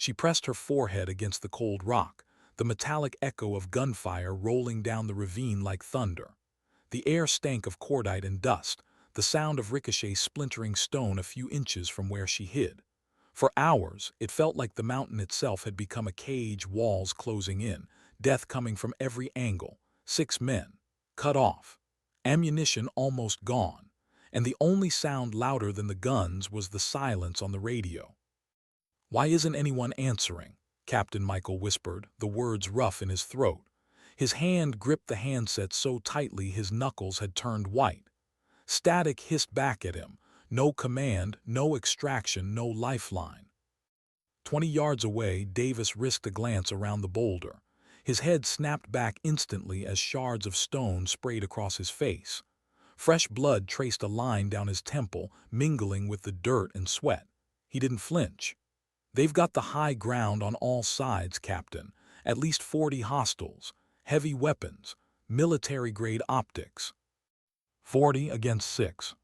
She pressed her forehead against the cold rock, the metallic echo of gunfire rolling down the ravine like thunder. The air stank of cordite and dust, the sound of ricochets splintering stone a few inches from where she hid. For hours, it felt like the mountain itself had become a cage, walls closing in, death coming from every angle. 6 men, cut off, ammunition almost gone, and the only sound louder than the guns was the silence on the radio. "Why isn't anyone answering?" Captain Michael whispered, the words rough in his throat. His hand gripped the handset so tightly his knuckles had turned white. Static hissed back at him. No command, no extraction, no lifeline. 20 yards away, Davis risked a glance around the boulder. His head snapped back instantly as shards of stone sprayed across his face. Fresh blood traced a line down his temple, mingling with the dirt and sweat. He didn't flinch. "They've got the high ground on all sides, Captain. At least 40 hostiles, heavy weapons, military-grade optics." 40 against 6.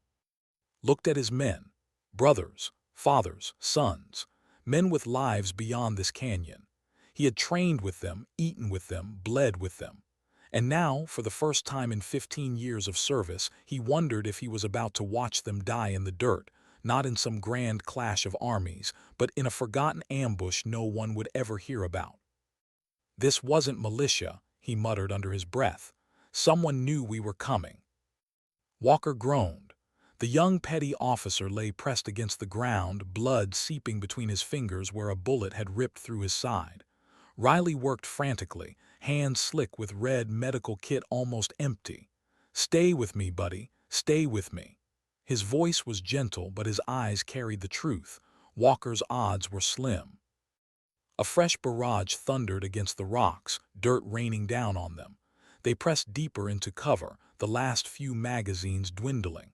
Looked at his men. Brothers, fathers, sons. Men with lives beyond this canyon. He had trained with them, eaten with them, bled with them. And now, for the first time in 15 years of service, he wondered if he was about to watch them die in the dirt, not in some grand clash of armies, but in a forgotten ambush no one would ever hear about. "This wasn't militia," he muttered under his breath. "Someone knew we were coming." Walker groaned. The young petty officer lay pressed against the ground, blood seeping between his fingers where a bullet had ripped through his side. Riley worked frantically, hands slick with red medical kit almost empty. "Stay with me, buddy. Stay with me." His voice was gentle, but his eyes carried the truth. Walker's odds were slim. A fresh barrage thundered against the rocks, dirt raining down on them. They pressed deeper into cover, the last few magazines dwindling.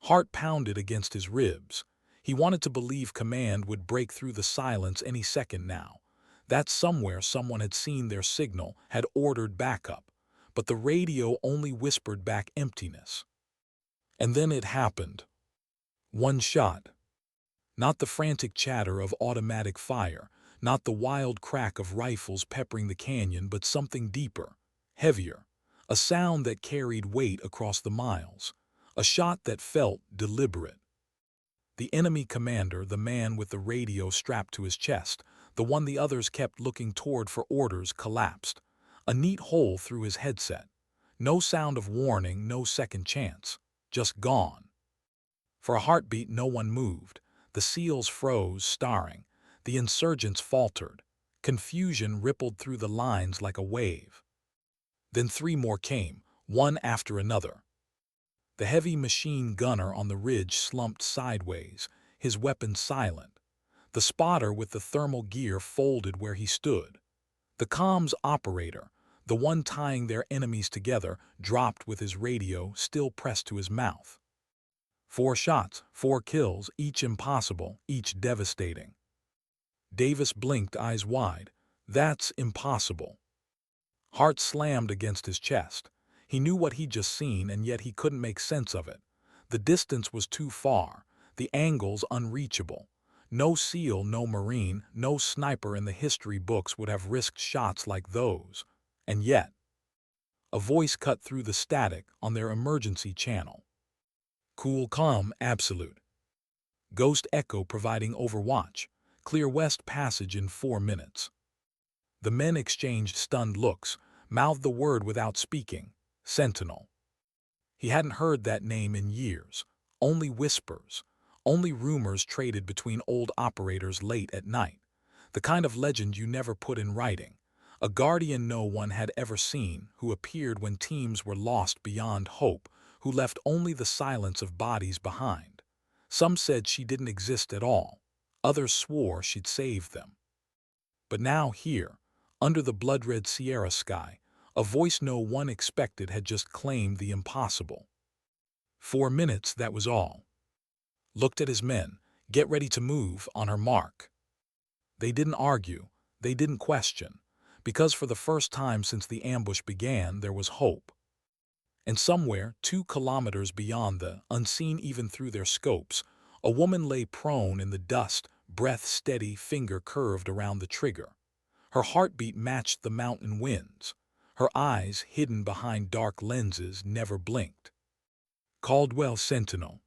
Heart pounded against his ribs. He wanted to believe command would break through the silence any second now. That somewhere someone had seen their signal, had ordered backup. But the radio only whispered back emptiness. And then it happened. One shot. Not the frantic chatter of automatic fire, not the wild crack of rifles peppering the canyon, but something deeper, heavier, a sound that carried weight across the miles, a shot that felt deliberate. The enemy commander, the man with the radio strapped to his chest, the one the others kept looking toward for orders, collapsed. A neat hole through his headset. No sound of warning, no second chance. Just gone. For a heartbeat, no one moved. The SEALs froze, staring. The insurgents faltered. Confusion rippled through the lines like a wave. Then 3 more came, one after another. The heavy machine gunner on the ridge slumped sideways, his weapon silent. The spotter with the thermal gear folded where he stood. The comms operator, the one tying their enemies together, dropped with his radio still pressed to his mouth. 4 shots, 4 kills, each impossible, each devastating. Davis blinked, eyes wide. That's impossible. Heart slammed against his chest. He knew what he'd just seen, and yet he couldn't make sense of it. The distance was too far, the angles unreachable. No SEAL, no Marine, no sniper in the history books would have risked shots like those. And yet, a voice cut through the static on their emergency channel. Cool, calm, absolute. Ghost echo providing overwatch. Clear west passage in 4 minutes. The men exchanged stunned looks, mouthed the word without speaking. Sentinel. He hadn't heard that name in years. Only whispers. Only rumors traded between old operators late at night. The kind of legend you never put in writing. A guardian no one had ever seen, who appeared when teams were lost beyond hope, who left only the silence of bodies behind. Some said she didn't exist at all. Others swore she'd saved them. But now here, under the blood-red Sierra sky, a voice no one expected had just claimed the impossible. 4 minutes, that was all. Looked at his men. Get ready to move, on her mark. They didn't argue. They didn't question. Because for the first time since the ambush began, there was hope. And somewhere, 2 kilometers beyond the, unseen even through their scopes, a woman lay prone in the dust, breath steady, finger curved around the trigger. Her heartbeat matched the mountain winds. Her eyes, hidden behind dark lenses, never blinked. Caldwell Sentinel.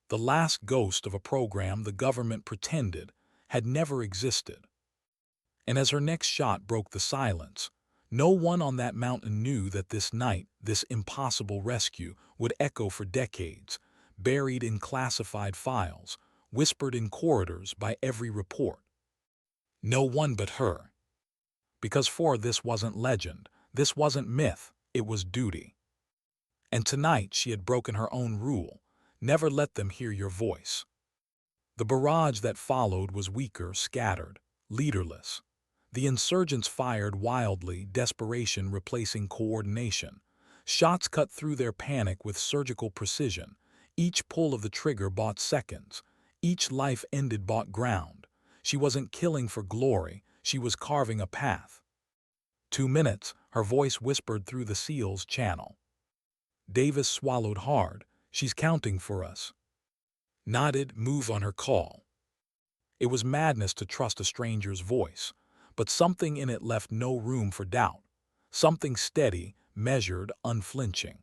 The last ghost of a program the government pretended had never existed. And as her next shot broke the silence, no one on that mountain knew that this night, this impossible rescue, would echo for decades, buried in classified files, whispered in corridors by every report. No one but her. Because for this wasn't legend, this wasn't myth, it was duty. And tonight she had broken her own rule: never let them hear your voice. The barrage that followed was weaker, scattered, leaderless. The insurgents fired wildly, desperation replacing coordination. Shots cut through their panic with surgical precision. Each pull of the trigger bought seconds. Each life ended bought ground. She wasn't killing for glory, she was carving a path. 2 minutes, her voice whispered through the SEAL's channel. Davis swallowed hard. She's counting for us. Nodded, move on her call. It was madness to trust a stranger's voice, but something in it left no room for doubt. Something steady, measured, unflinching.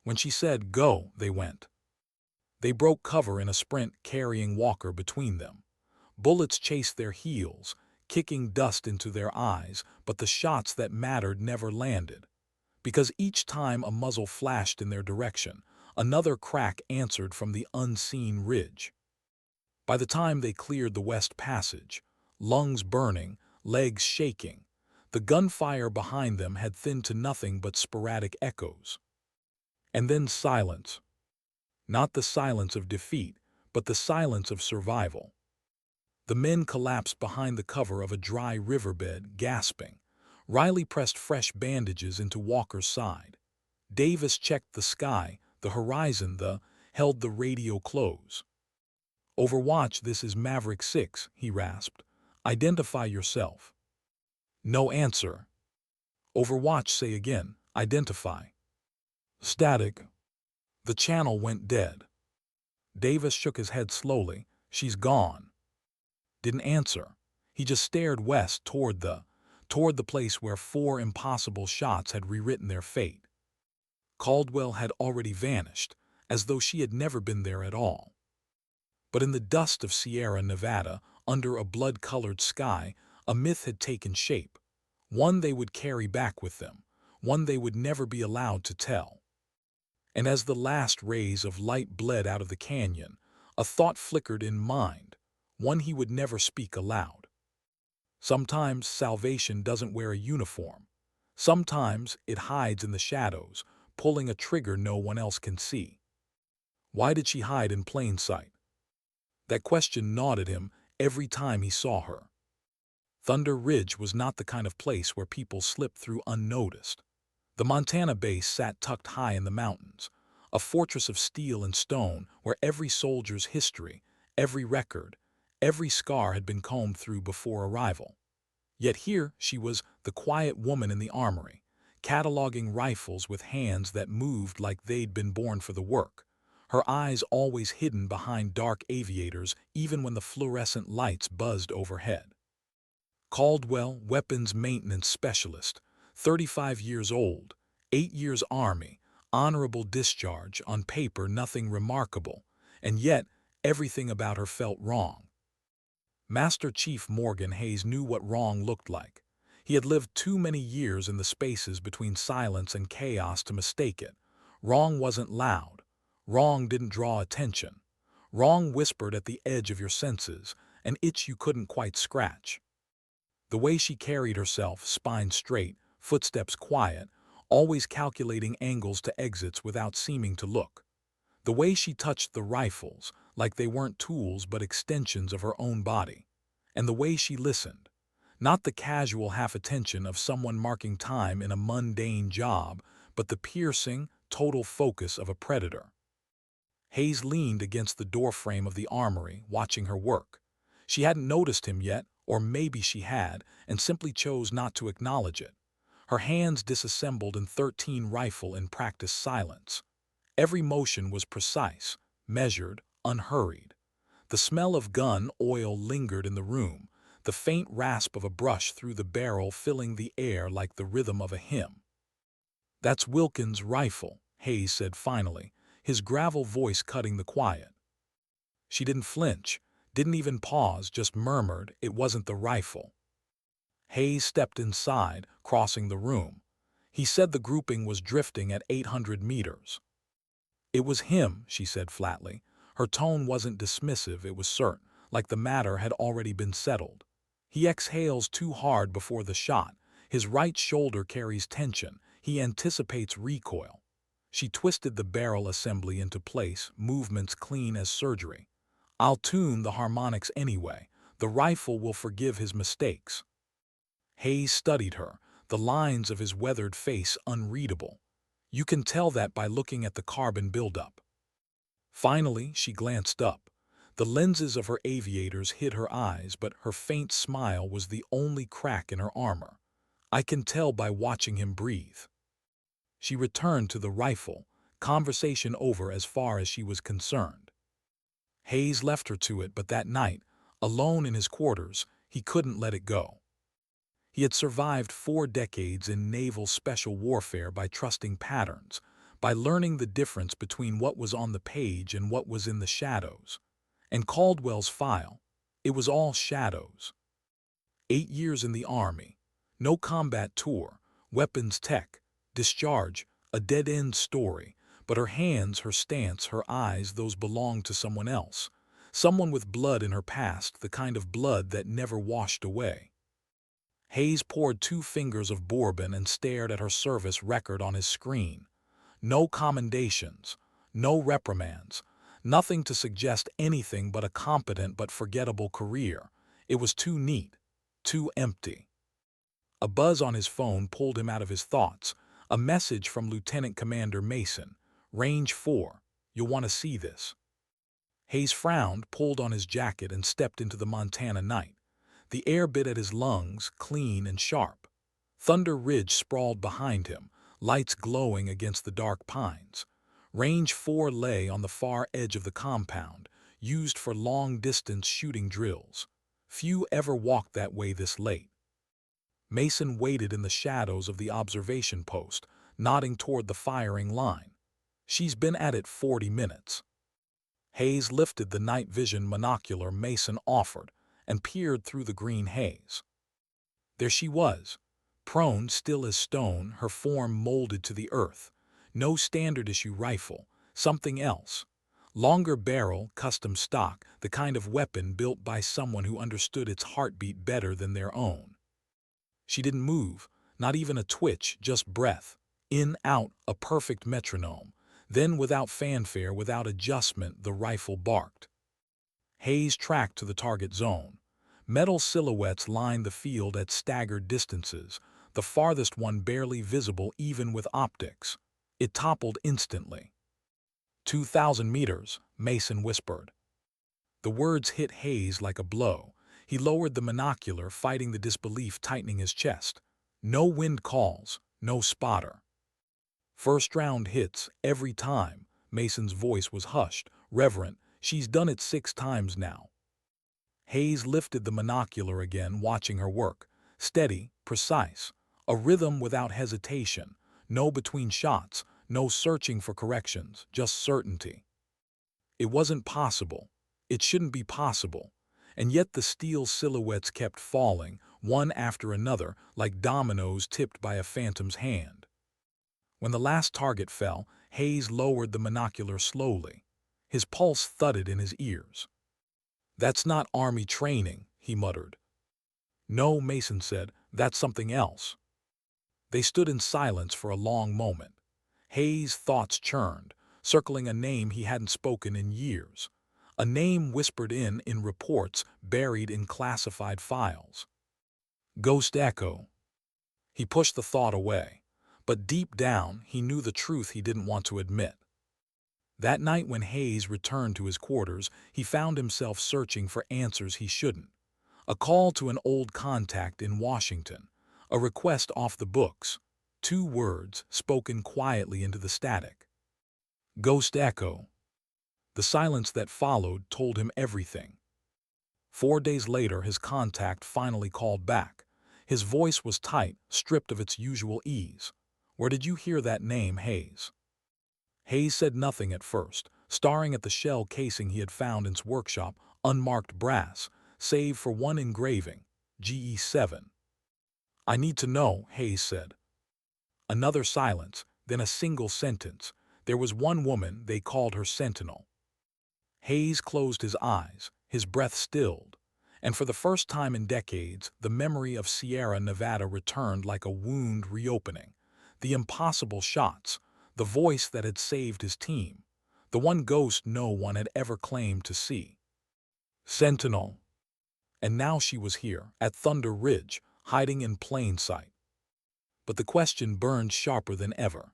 When she said go, they went. They broke cover in a sprint, carrying Walker between them. Bullets chased their heels, kicking dust into their eyes, but the shots that mattered never landed. Because each time a muzzle flashed in their direction, another crack answered from the unseen ridge. By the time they cleared the West Passage, lungs burning, legs shaking, the gunfire behind them had thinned to nothing but sporadic echoes. And then silence. Not the silence of defeat, but the silence of survival. The men collapsed behind the cover of a dry riverbed, gasping. Riley pressed fresh bandages into Walker's side. Davis checked the sky, the horizon, held the radio close. Overwatch, this is Maverick 6, he rasped. Identify yourself. No answer. Overwatch, say again, identify. Static. The channel went dead. Davis shook his head slowly. She's gone. Didn't answer. He just stared west toward the place where 4 impossible shots had rewritten their fate. Caldwell had already vanished, as though she had never been there at all. But in the dust of Sierra Nevada, under a blood-colored sky, a myth had taken shape. One they would carry back with them, one they would never be allowed to tell. And as the last rays of light bled out of the canyon, a thought flickered in mind, one he would never speak aloud. Sometimes salvation doesn't wear a uniform. Sometimes it hides in the shadows, pulling a trigger no one else can see. Why did she hide in plain sight? That question gnawed at him every time he saw her. Thunder Ridge was not the kind of place where people slipped through unnoticed. The Montana base sat tucked high in the mountains, a fortress of steel and stone where every soldier's history, every record, every scar had been combed through before arrival. Yet here she was, the quiet woman in the armory, cataloging rifles with hands that moved like they'd been born for the work, her eyes always hidden behind dark aviators even when the fluorescent lights buzzed overhead. Caldwell, weapons maintenance specialist, 35 years old, 8 years Army, honorable discharge, on paper nothing remarkable, and yet everything about her felt wrong. Master Chief Morgan Hayes knew what wrong looked like. He had lived too many years in the spaces between silence and chaos to mistake it. Wrong wasn't loud. Wrong didn't draw attention. Wrong whispered at the edge of your senses, an itch you couldn't quite scratch. The way she carried herself, spine straight, footsteps quiet, always calculating angles to exits without seeming to look. The way she touched the rifles, like they weren't tools but extensions of her own body. And the way she listened. Not the casual half-attention of someone marking time in a mundane job, but the piercing, total focus of a predator. Hayes leaned against the doorframe of the armory, watching her work. She hadn't noticed him yet, or maybe she had, and simply chose not to acknowledge it. Her hands disassembled in 13 rifle in practiced silence. Every motion was precise, measured, unhurried. The smell of gun oil lingered in the room, the faint rasp of a brush through the barrel filling the air like the rhythm of a hymn. "That's Wilkins' rifle," Hayes said finally, his gravel voice cutting the quiet. She didn't flinch, didn't even pause, just murmured it wasn't the rifle. Hayes stepped inside, crossing the room. He said the grouping was drifting at 800 meters. "It was him," she said flatly. Her tone wasn't dismissive, it was certain, like the matter had already been settled. "He exhales too hard before the shot. His right shoulder carries tension. He anticipates recoil." She twisted the barrel assembly into place, movements clean as surgery. "I'll tune the harmonics anyway. The rifle will forgive his mistakes." Hayes studied her, the lines of his weathered face unreadable. "You can tell that by looking at the carbon buildup." Finally, she glanced up. The lenses of her aviators hid her eyes, but her faint smile was the only crack in her armor. "I can tell by watching him breathe." She returned to the rifle, conversation over as far as she was concerned. Hayes left her to it, but that night, alone in his quarters, he couldn't let it go. He had survived 4 decades in naval special warfare by trusting patterns, by learning the difference between what was on the page and what was in the shadows. And Caldwell's file, it was all shadows. 8 years in the Army, no combat tour, weapons tech, discharge, a dead-end story, but her hands, her stance, her eyes, those belonged to someone else. Someone with blood in her past, the kind of blood that never washed away. Hayes poured 2 fingers of bourbon and stared at her service record on his screen. No commendations, no reprimands, nothing to suggest anything but a competent but forgettable career. It was too neat, too empty. A buzz on his phone pulled him out of his thoughts. A message from Lieutenant Commander Mason. "Range 4. You'll want to see this." Hayes frowned, pulled on his jacket, and stepped into the Montana night. The air bit at his lungs, clean and sharp. Thunder Ridge sprawled behind him, lights glowing against the dark pines. Range 4 lay on the far edge of the compound, used for long-distance shooting drills. Few ever walked that way this late. Mason waited in the shadows of the observation post, nodding toward the firing line. "She's been at it 40 minutes. Hayes lifted the night vision monocular Mason offered and peered through the green haze. There she was, prone, still as stone, her form molded to the earth. No standard-issue rifle, something else. Longer barrel, custom stock, the kind of weapon built by someone who understood its heartbeat better than their own. She didn't move, not even a twitch, just breath. In, out, a perfect metronome. Then, without fanfare, without adjustment, the rifle barked. Hayes tracked to the target zone. Metal silhouettes lined the field at staggered distances, the farthest one barely visible even with optics. It toppled instantly. 2,000 meters, Mason whispered. The words hit Hayes like a blow. He lowered the monocular, fighting the disbelief tightening his chest. No wind calls, no spotter. "First round hits, every time." Mason's voice was hushed, reverent. "She's done it 6 times now." Hayes lifted the monocular again, watching her work. Steady, precise. A rhythm without hesitation. No between shots, no searching for corrections, just certainty. It wasn't possible. It shouldn't be possible. And yet the steel silhouettes kept falling, one after another, like dominoes tipped by a phantom's hand. When the last target fell, Hayes lowered the monocular slowly. His pulse thudded in his ears. "That's not Army training," he muttered. "No," Mason said, "that's something else." They stood in silence for a long moment. Hayes' thoughts churned, circling a name he hadn't spoken in years. A name whispered in reports, buried in classified files. Ghost Echo. He pushed the thought away. But deep down, he knew the truth he didn't want to admit. That night when Hayes returned to his quarters, he found himself searching for answers he shouldn't. A call to an old contact in Washington. A request off the books. 2 words spoken quietly into the static. Ghost Echo. The silence that followed told him everything. 4 days later, his contact finally called back. His voice was tight, stripped of its usual ease. "Where did you hear that name, Hayes?" Hayes said nothing at first, staring at the shell casing he had found in his workshop, unmarked brass, save for one engraving, GE7. "I need to know," Hayes said. Another silence, then a single sentence. "There was one woman, they called her Sentinel." Hayes closed his eyes, his breath stilled, and for the first time in decades, the memory of Sierra Nevada returned like a wound reopening. The impossible shots, the voice that had saved his team, the one ghost no one had ever claimed to see. Sentinel. And now she was here, at Thunder Ridge, hiding in plain sight. But the question burned sharper than ever.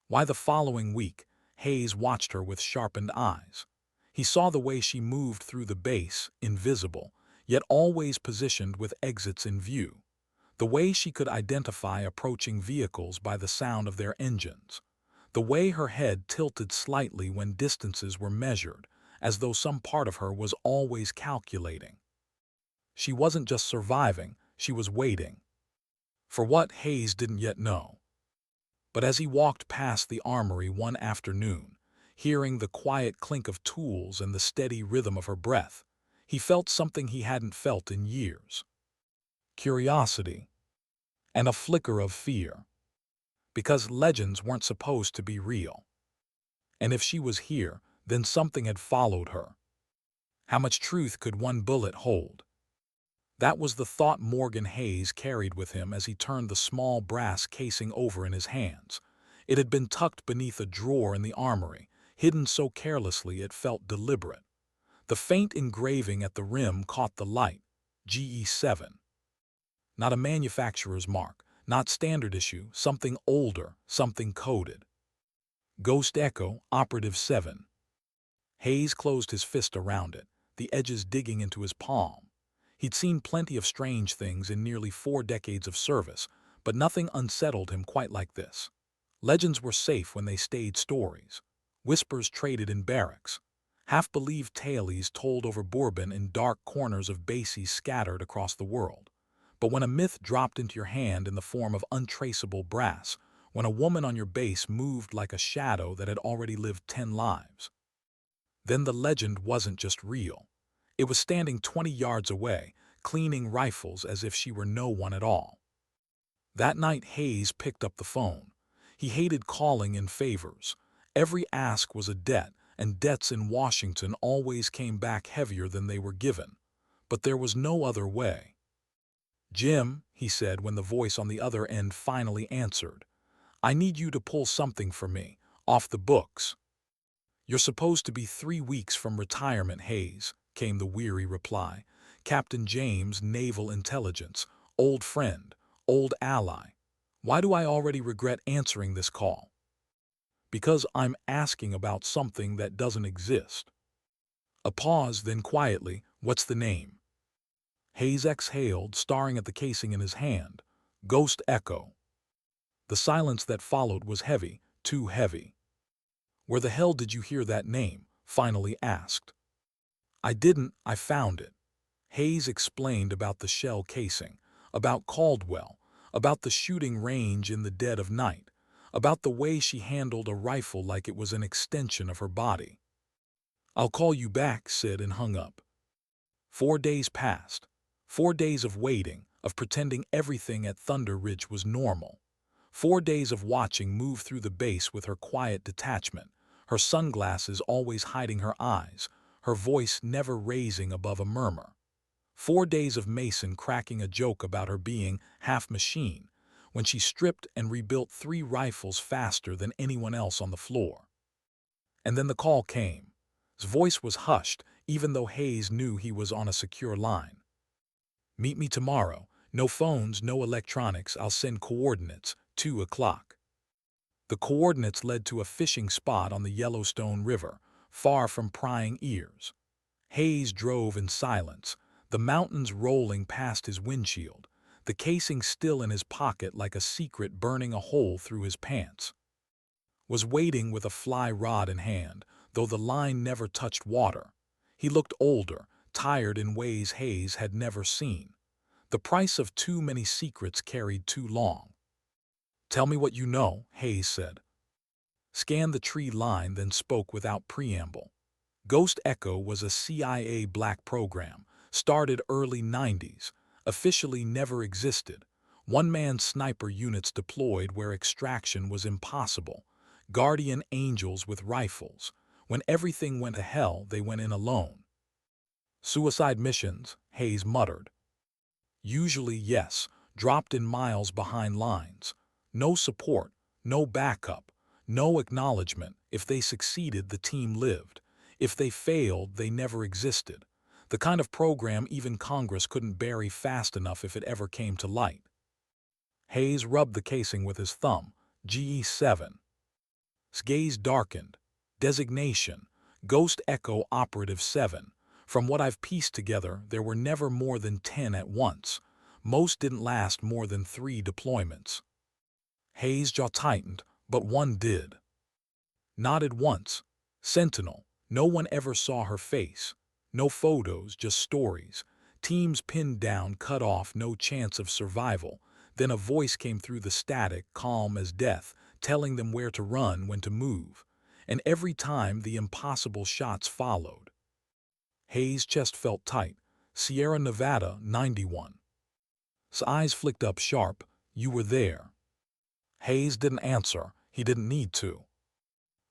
Why the following week, Hayes watched her with sharpened eyes. He saw the way she moved through the base, invisible, yet always positioned with exits in view. The way she could identify approaching vehicles by the sound of their engines. The way her head tilted slightly when distances were measured, as though some part of her was always calculating. She wasn't just surviving, she was waiting. For what, Hayes didn't yet know. But as he walked past the armory one afternoon, hearing the quiet clink of tools and the steady rhythm of her breath, he felt something he hadn't felt in years. Curiosity. And a flicker of fear. Because legends weren't supposed to be real. And if she was here, then something had followed her. How much truth could one bullet hold? That was the thought Morgan Hayes carried with him as he turned the small brass casing over in his hands. It had been tucked beneath a drawer in the armory, hidden so carelessly it felt deliberate. The faint engraving at the rim caught the light, GE7. Not a manufacturer's mark, not standard issue, something older, something coded. Ghost Echo, Operative 7. Hayes closed his fist around it, the edges digging into his palm. He'd seen plenty of strange things in nearly 4 decades of service, but nothing unsettled him quite like this. Legends were safe when they stayed stories. Whispers traded in barracks. Half-believed tales told over bourbon in dark corners of bases scattered across the world. But when a myth dropped into your hand in the form of untraceable brass, when a woman on your base moved like a shadow that had already lived 10 lives, then the legend wasn't just real. It was standing 20 yards away, cleaning rifles as if she were no one at all. That night Hayes picked up the phone. He hated calling in favors. Every ask was a debt, and debts in Washington always came back heavier than they were given. But there was no other way. "Jim," he said when the voice on the other end finally answered, "I need you to pull something for me, off the books." "You're supposed to be 3 weeks from retirement, Hayes," came the weary reply. "Captain James, Naval Intelligence, old friend, old ally. Why do I already regret answering this call?" "Because I'm asking about something that doesn't exist." A pause, then quietly, "What's the name?" Hayes exhaled, staring at the casing in his hand. "Ghost Echo." The silence that followed was heavy, too heavy. "Where the hell did you hear that name?" finally asked. "I didn't, I found it." Hayes explained about the shell casing, about Caldwell, about the shooting range in the dead of night, about the way she handled a rifle like it was an extension of her body. "I'll call you back," said and hung up. 4 days passed. 4 days of waiting, of pretending everything at Thunder Ridge was normal. 4 days of watching move through the base with her quiet detachment, her sunglasses always hiding her eyes, her voice never raising above a murmur. 4 days of Mason cracking a joke about her being half machine, when she stripped and rebuilt 3 rifles faster than anyone else on the floor. And then the call came. His voice was hushed, even though Hayes knew he was on a secure line. "Meet me tomorrow. No phones, no electronics. I'll send coordinates. 2 o'clock. The coordinates led to a fishing spot on the Yellowstone River, far from prying ears. Hayes drove in silence, the mountains rolling past his windshield, the casing still in his pocket like a secret burning a hole through his pants. Was waiting with a fly rod in hand, though the line never touched water. He looked older, tired in ways Hayes had never seen. The price of too many secrets carried too long. "Tell me what you know," Hayes said. Scanned the tree line, then spoke without preamble. Ghost Echo was a CIA black program, started early 90s, officially never existed. One-man sniper units deployed where extraction was impossible. Guardian angels with rifles. When everything went to hell, they went in alone. "Suicide missions," Hayes muttered. "Usually, yes, dropped in miles behind lines. No support, no backup, no acknowledgement. If they succeeded, the team lived. If they failed, they never existed. The kind of program even Congress couldn't bury fast enough if it ever came to light." Hayes rubbed the casing with his thumb. "GE7. His gaze darkened. "Designation, Ghost Echo Operative 7. From what I've pieced together, there were never more than 10 at once. Most didn't last more than 3 deployments." Hayes' jaw tightened, but one did. Nodded once. "Sentinel. No one ever saw her face. No photos, just stories. Teams pinned down, cut off, no chance of survival. Then a voice came through the static, calm as death, telling them where to run, when to move. And every time, the impossible shots followed." Hayes' chest felt tight. "Sierra Nevada, 91. His eyes flicked up sharp. "You were there." Hayes didn't answer. He didn't need to.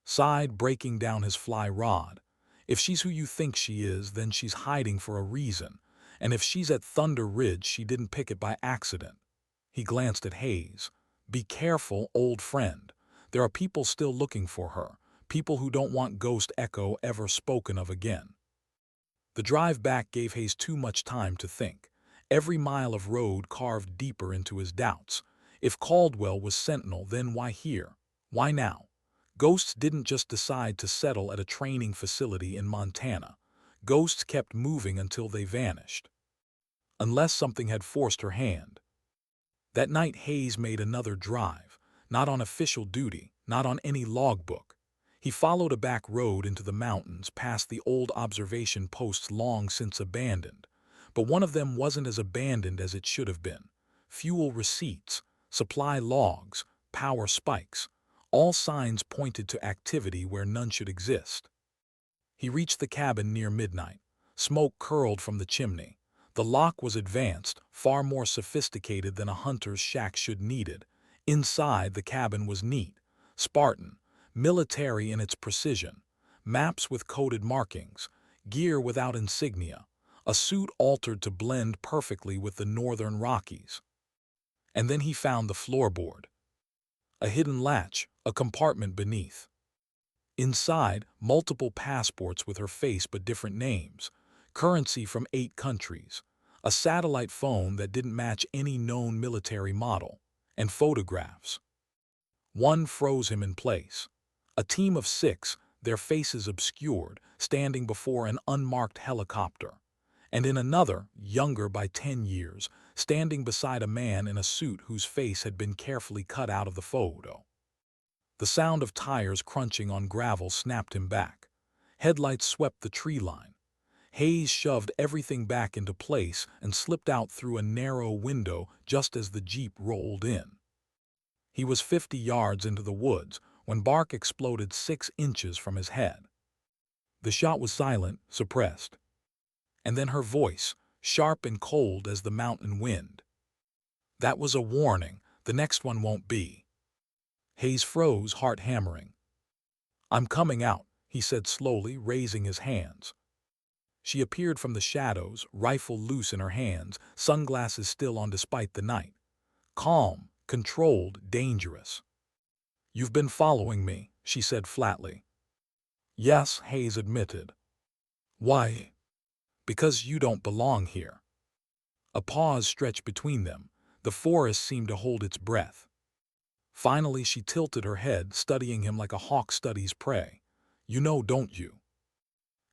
Sighed, breaking down his fly rod. "If she's who you think she is, then she's hiding for a reason. And if she's at Thunder Ridge, she didn't pick it by accident." He glanced at Hayes. "Be careful, old friend. There are people still looking for her. People who don't want Ghost Echo ever spoken of again." The drive back gave Hayes too much time to think. Every mile of road carved deeper into his doubts. If Caldwell was Sentinel, then why here? Why now? Ghosts didn't just decide to settle at a training facility in Montana. Ghosts kept moving until they vanished. Unless something had forced her hand. That night Hayes made another drive, not on official duty, not on any logbook. He followed a back road into the mountains, past the old observation posts long since abandoned. But one of them wasn't as abandoned as it should have been. Fuel receipts, supply logs, power spikes. All signs pointed to activity where none should exist. He reached the cabin near midnight. Smoke curled from the chimney. The lock was advanced, far more sophisticated than a hunter's shack should needed. Inside, the cabin was neat, Spartan, military in its precision. Maps with coded markings, gear without insignia, a suit altered to blend perfectly with the northern Rockies. And then he found the floorboard. A hidden latch, a compartment beneath. Inside, multiple passports with her face but different names. Currency from 8 countries. A satellite phone that didn't match any known military model. And photographs. One froze him in place. A team of 6, their faces obscured, standing before an unmarked helicopter. And in another, younger by 10 years, standing beside a man in a suit whose face had been carefully cut out of the photo. The sound of tires crunching on gravel snapped him back. Headlights swept the tree line. Hayes shoved everything back into place and slipped out through a narrow window just as the Jeep rolled in. He was 50 yards into the woods when bark exploded 6 inches from his head. The shot was silent, suppressed. And then her voice, sharp and cold as the mountain wind. "That was a warning. The next one won't be." Hayes froze, heart hammering. "I'm coming out," he said slowly, raising his hands. She appeared from the shadows, rifle loose in her hands, sunglasses still on despite the night. Calm, controlled, dangerous. "You've been following me," she said flatly. "Yes," Hayes admitted. "Why?" "Because you don't belong here." A pause stretched between them. The forest seemed to hold its breath. Finally, she tilted her head, studying him like a hawk studies prey. "You know, don't you?"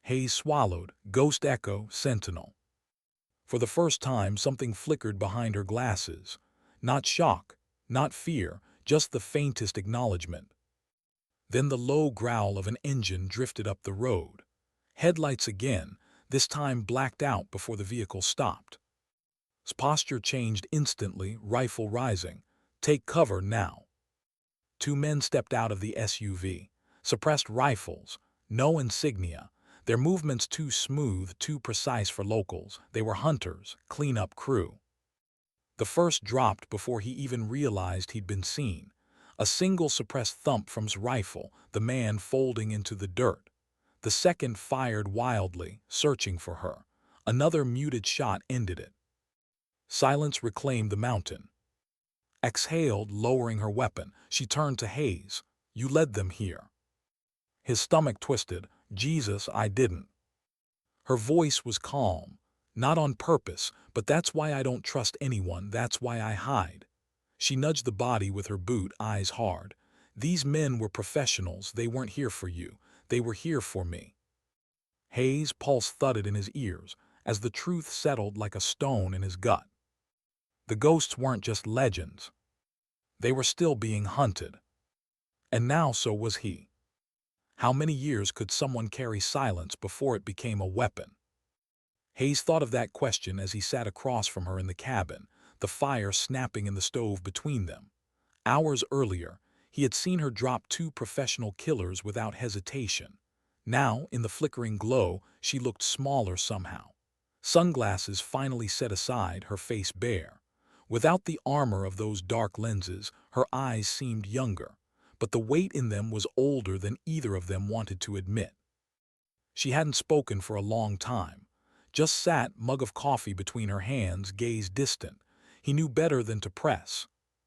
Hayes swallowed. Ghost Echo, Sentinel. For the first time, something flickered behind her glasses. Not shock, not fear, just the faintest acknowledgement. Then the low growl of an engine drifted up the road. Headlights again, this time blacked out before the vehicle stopped. His posture changed instantly, rifle rising. "Take cover now." Two men stepped out of the SUV. Suppressed rifles, no insignia. Their movements too smooth, too precise for locals. They were hunters, cleanup crew. The first dropped before he even realized he'd been seen. A single suppressed thump from his rifle, the man folding into the dirt. The second fired wildly, searching for her. Another muted shot ended it. Silence reclaimed the mountain. Exhaled, lowering her weapon, she turned to Hayes. "You led them here." His stomach twisted. "Jesus, I didn't." Her voice was calm. "Not on purpose, but that's why I don't trust anyone, that's why I hide." She nudged the body with her boot, eyes hard. "These men were professionals, they weren't here for you. They were here for me." Hayes' pulse thudded in his ears as the truth settled like a stone in his gut. The ghosts weren't just legends. They were still being hunted. And now so was he. How many years could someone carry silence before it became a weapon? Hayes thought of that question as he sat across from her in the cabin, the fire snapping in the stove between them. Hours earlier, he had seen her drop two professional killers without hesitation. Now, in the flickering glow, she looked smaller somehow. Sunglasses finally set aside, her face bare. Without the armor of those dark lenses, her eyes seemed younger, but the weight in them was older than either of them wanted to admit. She hadn't spoken for a long time. Just sat, mug of coffee between her hands, gaze distant. He knew better than to press.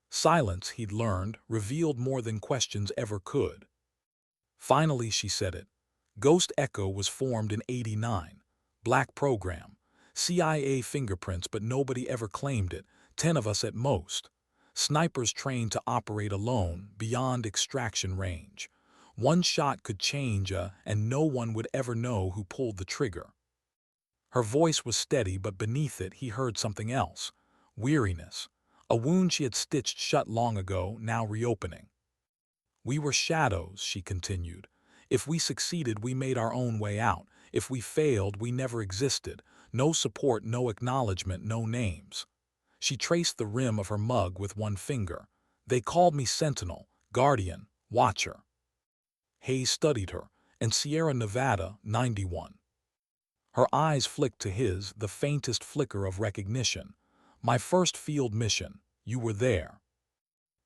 Silence, he'd learned, revealed more than questions ever could. Finally, she said it. Ghost Echo was formed in '89. Black program. CIA fingerprints, but nobody ever claimed it. 10 of us at most. Snipers trained to operate alone, beyond extraction range. One shot could change and no one would ever know who pulled the trigger. Her voice was steady, but beneath it he heard something else. Weariness. A wound she had stitched shut long ago, now reopening. "We were shadows," she continued. "If we succeeded, we made our own way out. If we failed, we never existed. No support, no acknowledgement, no names." She traced the rim of her mug with one finger. "They called me Sentinel, Guardian, Watcher." Hayes studied her, and Sierra Nevada, 91. Her eyes flicked to his, the faintest flicker of recognition. "My first field mission. You were there."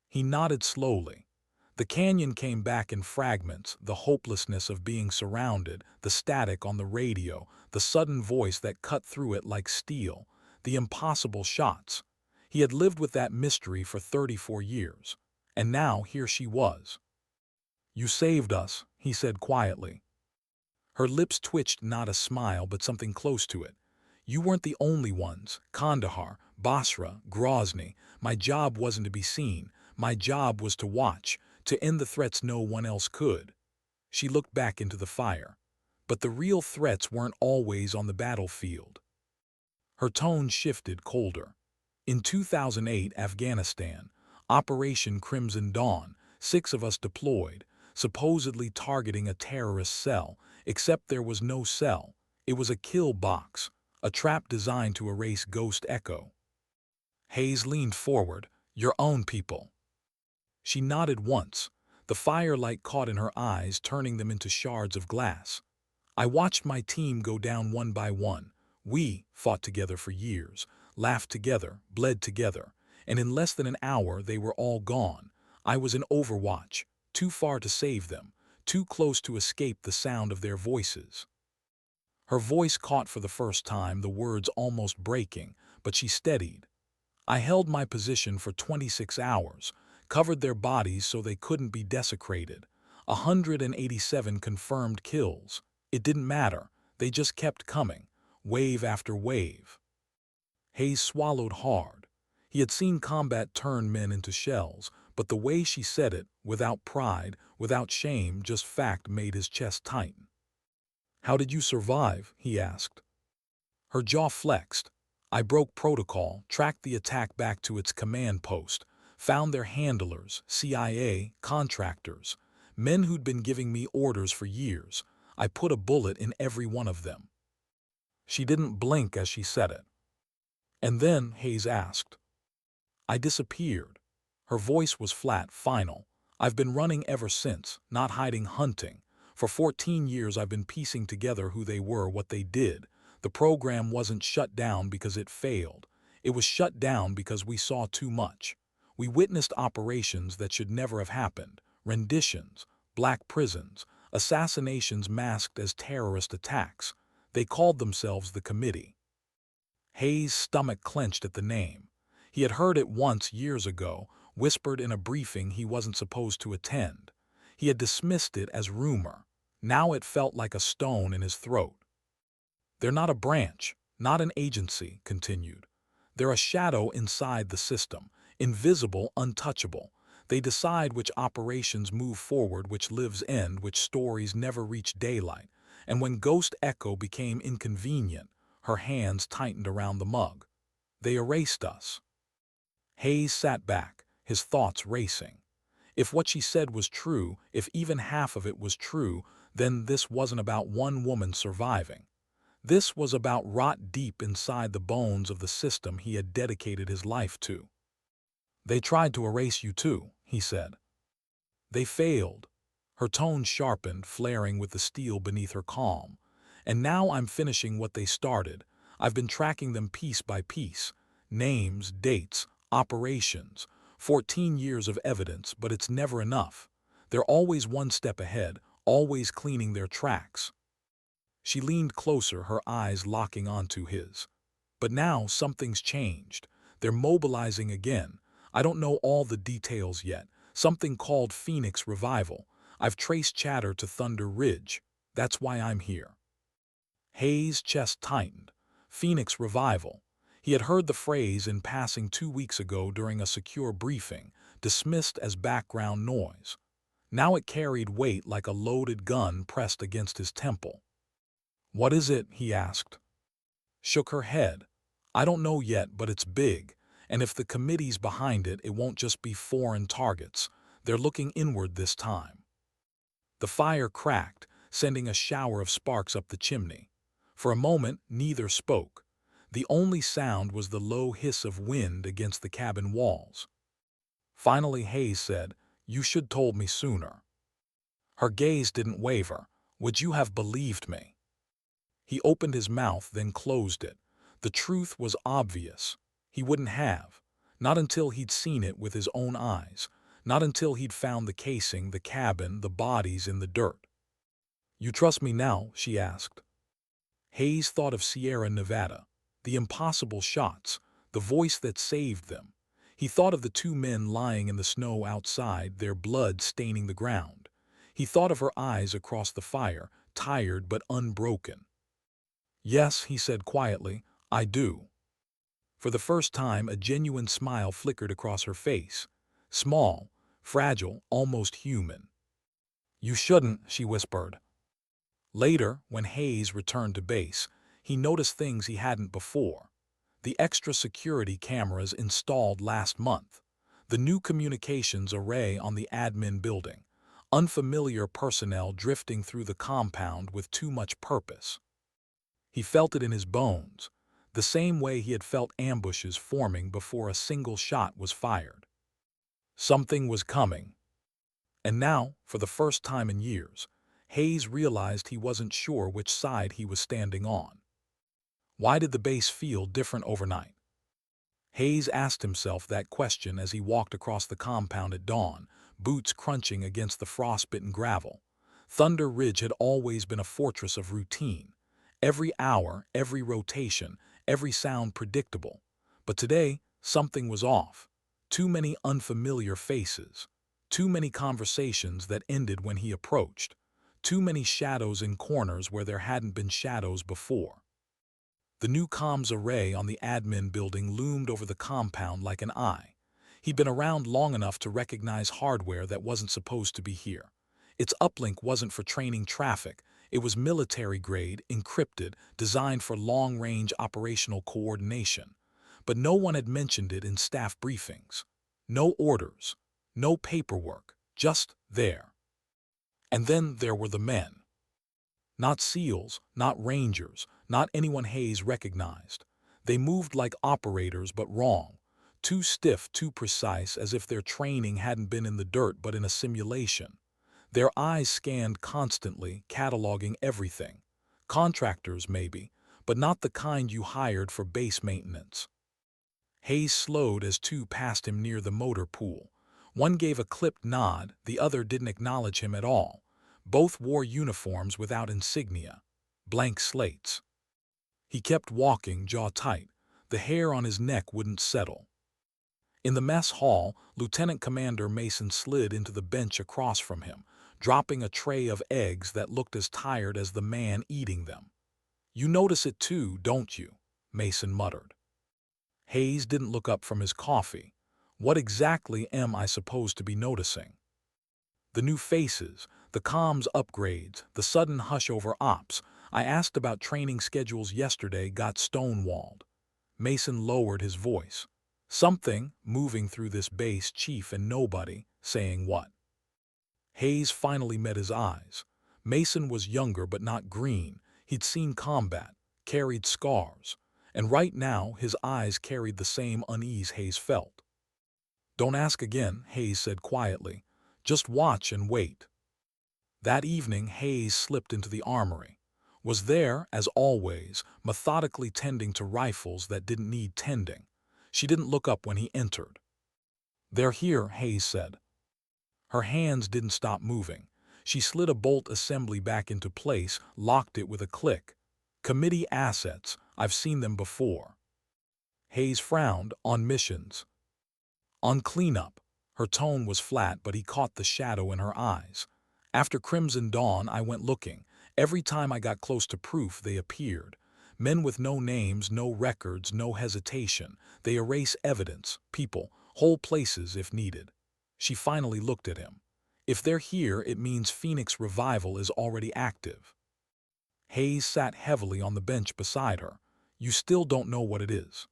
He nodded slowly. The canyon came back in fragments, the hopelessness of being surrounded, the static on the radio, the sudden voice that cut through it like steel, the impossible shots. He had lived with that mystery for 34 years. And now here she was. "You saved us," he said quietly. Her lips twitched, not a smile, but something close to it. "You weren't the only ones. Kandahar, Basra, Grozny. My job wasn't to be seen. My job was to watch, to end the threats no one else could." She looked back into the fire. But the real threats weren't always on the battlefield. Her tone shifted, colder. In 2008, Afghanistan, Operation Crimson Dawn, 6 of us deployed, supposedly targeting a terrorist cell, except there was no cell. It was a kill box, a trap designed to erase Ghost Echo. Hayes leaned forward. "Your own people." She nodded once, the firelight caught in her eyes, turning them into shards of glass. "I watched my team go down one by one. We fought together for years, laughed together, bled together, and in less than an hour they were all gone. I was in Overwatch, too far to save them, too close to escape the sound of their voices." Her voice caught for the first time, the words almost breaking, but she steadied. "I held my position for 26 hours, covered their bodies so they couldn't be desecrated. 187 confirmed kills. It didn't matter, they just kept coming, wave after wave." Hayes swallowed hard. He had seen combat turn men into shells, but the way she said it, without pride, without shame, just fact, made his chest tighten. "How did you survive?" he asked. Her jaw flexed. "I broke protocol, tracked the attack back to its command post, found their handlers, CIA, contractors, Men who'd been giving me orders for years. I put a bullet in every one of them. She didn't blink as she said it. And then Hayes asked. I disappeared. Her voice was flat, final. I've been running ever since, not hiding, hunting. For 14 years I've been piecing together who they were, what they did. The program wasn't shut down because it failed. It was shut down because we saw too much. We witnessed operations that should never have happened. Renditions, black prisons, assassinations masked as terrorist attacks. They called themselves the Committee. Hayes' stomach clenched at the name. He had heard it once years ago, whispered in a briefing he wasn't supposed to attend. He had dismissed it as rumor. Now it felt like a stone in his throat. They're not a branch, not an agency, continued. They're a shadow inside the system, invisible, untouchable. They decide which operations move forward, which lives end, which stories never reach daylight. And when Ghost Echo became inconvenient, her hands tightened around the mug. They erased us. Hayes sat back, his thoughts racing. If what she said was true, if even half of it was true, then this wasn't about one woman surviving. This was about rot deep inside the bones of the system he had dedicated his life to. They tried to erase you too, he said. They failed. Her tone sharpened, flaring with the steel beneath her calm. And now I'm finishing what they started. I've been tracking them piece by piece. Names, dates, operations. 14 years of evidence, but it's never enough. They're always one step ahead, always cleaning their tracks. She leaned closer, her eyes locking onto his. But now something's changed. They're mobilizing again. I don't know all the details yet. Something called Phoenix Revival. I've traced chatter to Thunder Ridge. That's why I'm here. Hayes' chest tightened. Phoenix Revival. He had heard the phrase in passing 2 weeks ago during a secure briefing, dismissed as background noise. Now it carried weight like a loaded gun pressed against his temple. What is it? He asked. Shook her head. I don't know yet, but it's big. And if the committee's behind it, it won't just be foreign targets. They're looking inward this time. The fire cracked, sending a shower of sparks up the chimney. For a moment, neither spoke. The only sound was the low hiss of wind against the cabin walls. Finally, Hayes said, You should told me sooner. Her gaze didn't waver. Would you have believed me? He opened his mouth, then closed it. The truth was obvious. He wouldn't have. Not until he'd seen it with his own eyes. Not until he'd found the casing, the cabin, the bodies in the dirt. You trust me now? She asked. Hayes thought of Sierra Nevada, the impossible shots, the voice that saved them. He thought of the 2 men lying in the snow outside, their blood staining the ground. He thought of her eyes across the fire, tired but unbroken. Yes, he said quietly, I do. For the first time, a genuine smile flickered across her face. Small, fragile, almost human. You shouldn't, she whispered. Later, when Hayes returned to base, he noticed things he hadn't before. The extra security cameras installed last month. The new communications array on the admin building. Unfamiliar personnel drifting through the compound with too much purpose. He felt it in his bones, the same way he had felt ambushes forming before a single shot was fired. Something was coming. And now, for the first time in years, Hayes realized he wasn't sure which side he was standing on. Why did the base feel different overnight? Hayes asked himself that question as he walked across the compound at dawn, boots crunching against the frostbitten gravel. Thunder Ridge had always been a fortress of routine. Every hour, every rotation, every sound predictable. But today, something was off. Too many unfamiliar faces. Too many conversations that ended when he approached. Too many shadows in corners where there hadn't been shadows before. The new comms array on the admin building loomed over the compound like an eye. He'd been around long enough to recognize hardware that wasn't supposed to be here. Its uplink wasn't for training traffic. It was military-grade, encrypted, designed for long-range operational coordination. But no one had mentioned it in staff briefings. No orders. No paperwork. Just there. And then there were the men. Not SEALs, not Rangers, not anyone Hayes recognized. They moved like operators, but wrong. Too stiff, too precise, as if their training hadn't been in the dirt but in a simulation. Their eyes scanned constantly, cataloging everything. Contractors, maybe, but not the kind you hired for base maintenance. Hayes slowed as two passed him near the motor pool. One gave a clipped nod, the other didn't acknowledge him at all. Both wore uniforms without insignia. Blank slates. He kept walking, jaw tight. The hair on his neck wouldn't settle. In the mess hall, Lieutenant Commander Mason slid into the bench across from him, dropping a tray of eggs that looked as tired as the man eating them. "You notice it too, don't you?" Mason muttered. Hayes didn't look up from his coffee. "What exactly am I supposed to be noticing?" "The new faces, the comms upgrades, the sudden hush over ops. I asked about training schedules yesterday, got stonewalled." Mason lowered his voice. "Something moving through this base, Chief, and nobody saying what." Hayes finally met his eyes. Mason was younger but not green. He'd seen combat, carried scars, and right now his eyes carried the same unease Hayes felt. "Don't ask again," Hayes said quietly. "Just watch and wait." That evening Hayes slipped into the armory. Was there, as always, methodically tending to rifles that didn't need tending. She didn't look up when he entered. "They're here," Hayes said. Her hands didn't stop moving. She slid a bolt assembly back into place, locked it with a click. "Committee assets. I've seen them before." Hayes frowned. "On missions." "On cleanup." Her tone was flat, but he caught the shadow in her eyes. "After Crimson Dawn, I went looking. Every time I got close to proof, they appeared. Men with no names, no records, no hesitation. They erase evidence, people, whole places if needed." She finally looked at him. "If they're here, it means Phoenix Revival is already active." Hayes sat heavily on the bench beside her. "You still don't know what it is."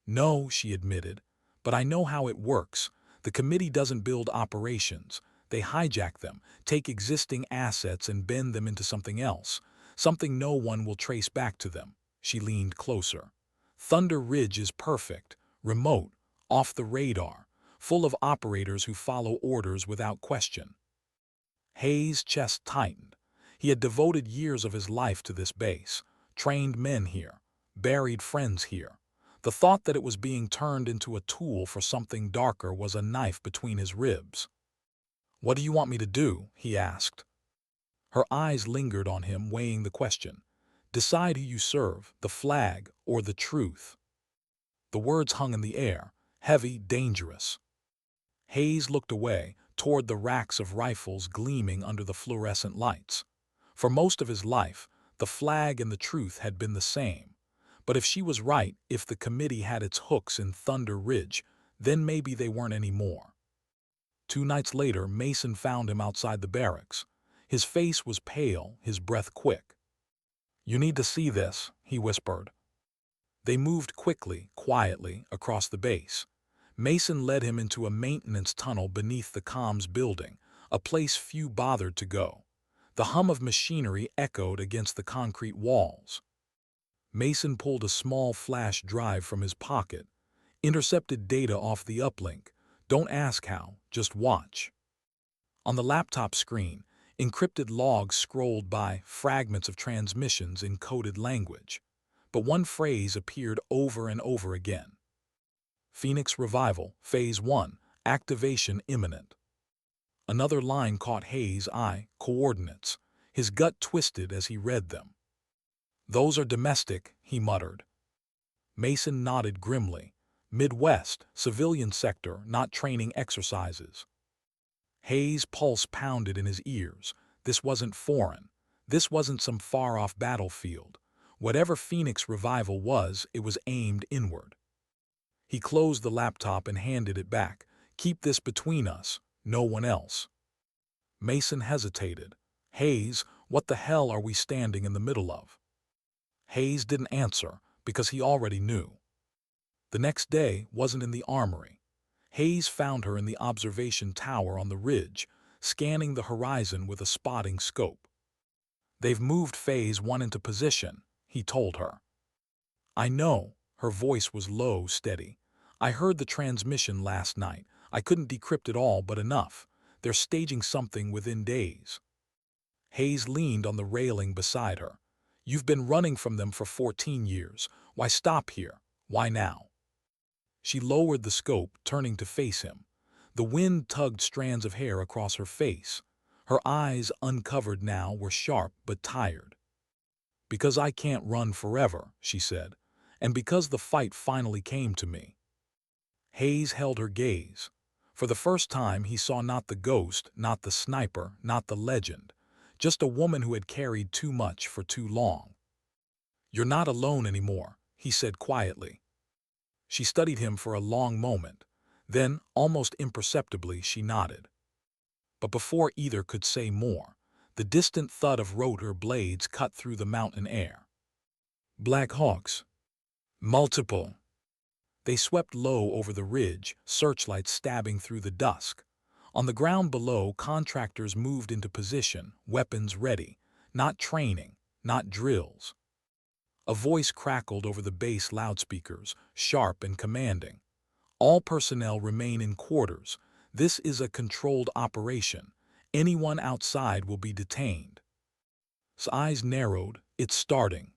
"No," she admitted, "but I know how it works. The committee doesn't build operations. They hijack them, take existing assets and bend them into something else, something no one will trace back to them." She leaned closer. "Thunder Ridge is perfect, remote, off the radar, full of operators who follow orders without question." Hayes' chest tightened. He had devoted years of his life to this base, trained men here, buried friends here. The thought that it was being turned into a tool for something darker was a knife between his ribs. "What do you want me to do?" he asked. Her eyes lingered on him, weighing the question. "Decide who you serve, the flag or the truth." The words hung in the air, heavy, dangerous. Hayes looked away, toward the racks of rifles gleaming under the fluorescent lights. For most of his life, the flag and the truth had been the same. But if she was right, if the committee had its hooks in Thunder Ridge, then maybe they weren't anymore. 2 nights later, Mason found him outside the barracks. His face was pale, his breath quick. "You need to see this," he whispered. They moved quickly, quietly, across the base. Mason led him into a maintenance tunnel beneath the comms building, a place few bothered to go. The hum of machinery echoed against the concrete walls. Mason pulled a small flash drive from his pocket, intercepted data off the uplink. Don't ask how, just watch. On the laptop screen, encrypted logs scrolled by, fragments of transmissions in coded language. But one phrase appeared over and over again. "Phoenix Revival, Phase 1, activation imminent." Another line caught Hayes' eye, coordinates. His gut twisted as he read them. "Those are domestic," he muttered. Mason nodded grimly. "Midwest, civilian sector, not training exercises." Hayes' pulse pounded in his ears. This wasn't foreign. This wasn't some far-off battlefield. Whatever Phoenix Revival was, it was aimed inward. He closed the laptop and handed it back. "Keep this between us, no one else." Mason hesitated. "Hayes, what the hell are we standing in the middle of?" Hayes didn't answer, because he already knew. The next day wasn't in the armory. Hayes found her in the observation tower on the ridge, scanning the horizon with a spotting scope. "They've moved Phase 1 into position," he told her. "I know." Her voice was low, steady. "I heard the transmission last night. I couldn't decrypt it all, but enough. They're staging something within days." Hayes leaned on the railing beside her. "You've been running from them for 14 years. Why stop here? Why now?" She lowered the scope, turning to face him. The wind tugged strands of hair across her face. Her eyes, uncovered now, were sharp but tired. "Because I can't run forever," she said, "and because the fight finally came to me." Hayes held her gaze. For the first time he saw not the ghost, not the sniper, not the legend, just a woman who had carried too much for too long. "You're not alone anymore," he said quietly. She studied him for a long moment. Then, almost imperceptibly, she nodded. But before either could say more, the distant thud of rotor blades cut through the mountain air. Black Hawks. Multiple. They swept low over the ridge, searchlights stabbing through the dusk. On the ground below, contractors moved into position, weapons ready. Not training, not drills. A voice crackled over the base loudspeakers, sharp and commanding. "All personnel remain in quarters. This is a controlled operation. Anyone outside will be detained." His eyes narrowed. "It's starting."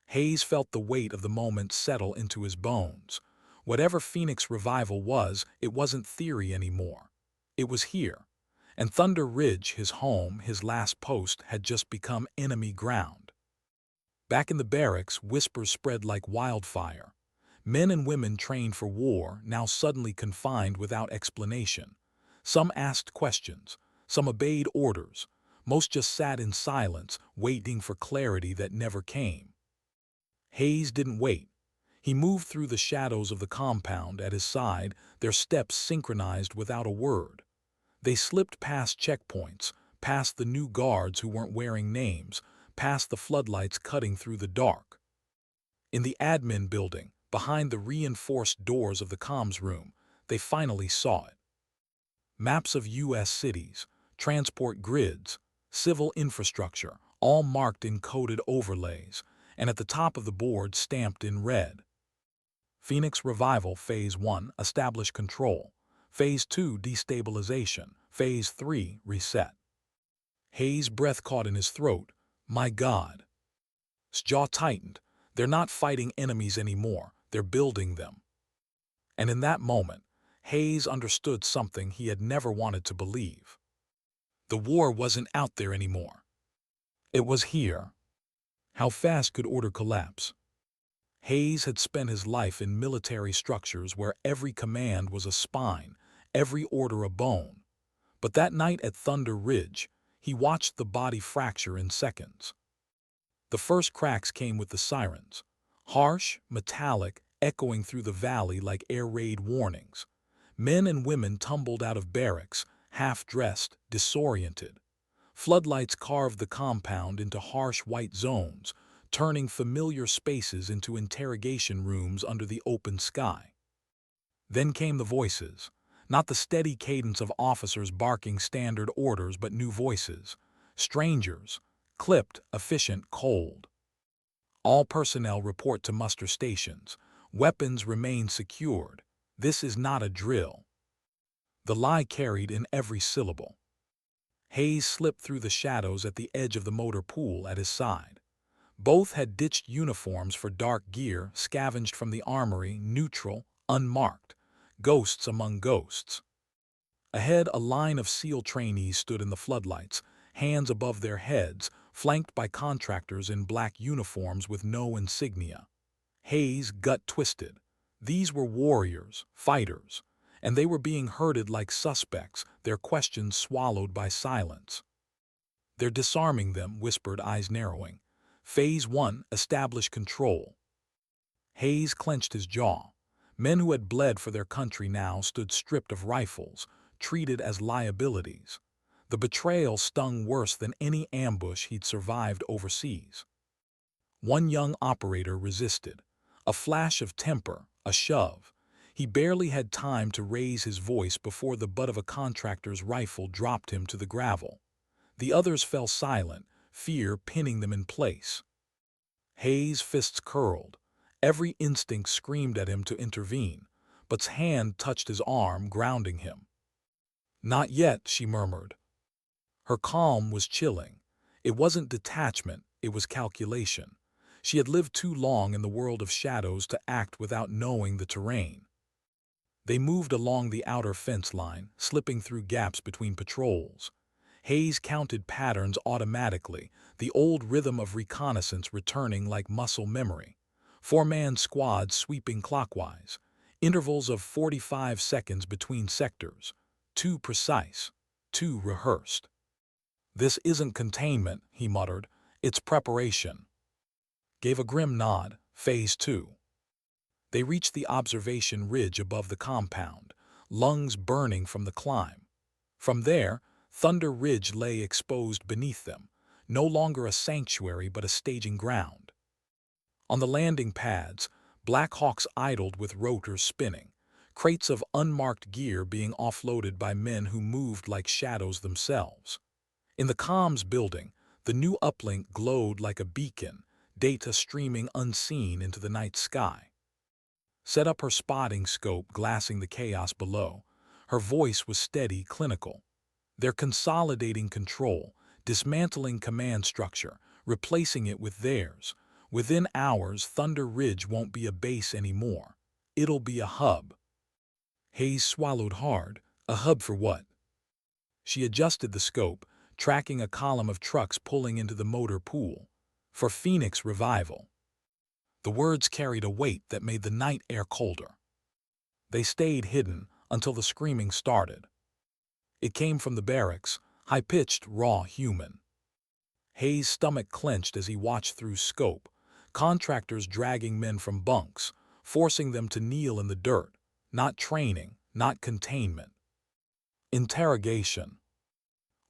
Hayes felt the weight of the moment settle into his bones. Whatever Phoenix revival was, it wasn't theory anymore. It was here. And Thunder Ridge, his home, his last post, had just become enemy ground. Back in the barracks, whispers spread like wildfire. Men and women trained for war, now suddenly confined without explanation. Some asked questions, some obeyed orders, most just sat in silence, waiting for clarity that never came. Hayes didn't wait. He moved through the shadows of the compound at his side, their steps synchronized without a word. They slipped past checkpoints, past the new guards who weren't wearing names, past the floodlights cutting through the dark. In the admin building, behind the reinforced doors of the comms room, they finally saw it. Maps of U.S. cities, transport grids, civil infrastructure, all marked in coded overlays, and at the top of the board stamped in red. Phoenix Revival Phase 1, establish control. Phase 2, destabilization. Phase 3, reset. Hayes' breath caught in his throat. My God. His jaw tightened. They're not fighting enemies anymore. They're building them. And in that moment, Hayes understood something he had never wanted to believe. The war wasn't out there anymore. It was here. How fast could order collapse? Hayes had spent his life in military structures where every command was a spine, every order a bone. But that night at Thunder Ridge, he watched the body fracture in seconds. The first cracks came with the sirens, harsh, metallic, echoing through the valley like air raid warnings. Men and women tumbled out of barracks, half-dressed, disoriented. Floodlights carved the compound into harsh white zones, turning familiar spaces into interrogation rooms under the open sky. Then came the voices, not the steady cadence of officers barking standard orders, but new voices, strangers, clipped, efficient, cold. All personnel report to muster stations. Weapons remain secured. This is not a drill. The lie carried in every syllable. Hayes slipped through the shadows at the edge of the motor pool at his side. Both had ditched uniforms for dark gear, scavenged from the armory, neutral, unmarked, ghosts among ghosts. Ahead, a line of SEAL trainees stood in the floodlights, hands above their heads, flanked by contractors in black uniforms with no insignia. Hayes' gut twisted. These were warriors, fighters, and they were being herded like suspects, their questions swallowed by silence. They're disarming them, whispered, eyes narrowing. Phase 1, establish control. Hayes clenched his jaw. Men who had bled for their country now stood stripped of rifles, treated as liabilities. The betrayal stung worse than any ambush he'd survived overseas. One young operator resisted. A flash of temper, a shove. He barely had time to raise his voice before the butt of a contractor's rifle dropped him to the gravel. The others fell silent, fear pinning them in place. Hayes' fists curled. Every instinct screamed at him to intervene, but's hand touched his arm, grounding him. "Not yet," she murmured. Her calm was chilling. It wasn't detachment, it was calculation. She had lived too long in the world of shadows to act without knowing the terrain. They moved along the outer fence line, slipping through gaps between patrols. Hayes counted patterns automatically, the old rhythm of reconnaissance returning like muscle memory. Four-man squads sweeping clockwise, intervals of 45 seconds between sectors. Too precise, too rehearsed. "This isn't containment," he muttered. "It's preparation." Gave a grim nod. Phase 2. They reached the observation ridge above the compound, lungs burning from the climb. From there, Thunder Ridge lay exposed beneath them, no longer a sanctuary but a staging ground. On the landing pads, Black Hawks idled with rotors spinning, crates of unmarked gear being offloaded by men who moved like shadows themselves. In the comms building, the new uplink glowed like a beacon, data streaming unseen into the night sky. Set up her spotting scope, glassing the chaos below. Her voice was steady, clinical. They're consolidating control, dismantling command structure, replacing it with theirs. Within hours, Thunder Ridge won't be a base anymore. It'll be a hub. Hayes swallowed hard. A hub for what? She adjusted the scope, tracking a column of trucks pulling into the motor pool. For Phoenix revival. The words carried a weight that made the night air colder. They stayed hidden until the screaming started. It came from the barracks, high-pitched, raw, human. Hayes' stomach clenched as he watched through scope, contractors dragging men from bunks, forcing them to kneel in the dirt. Not training, not containment. Interrogation.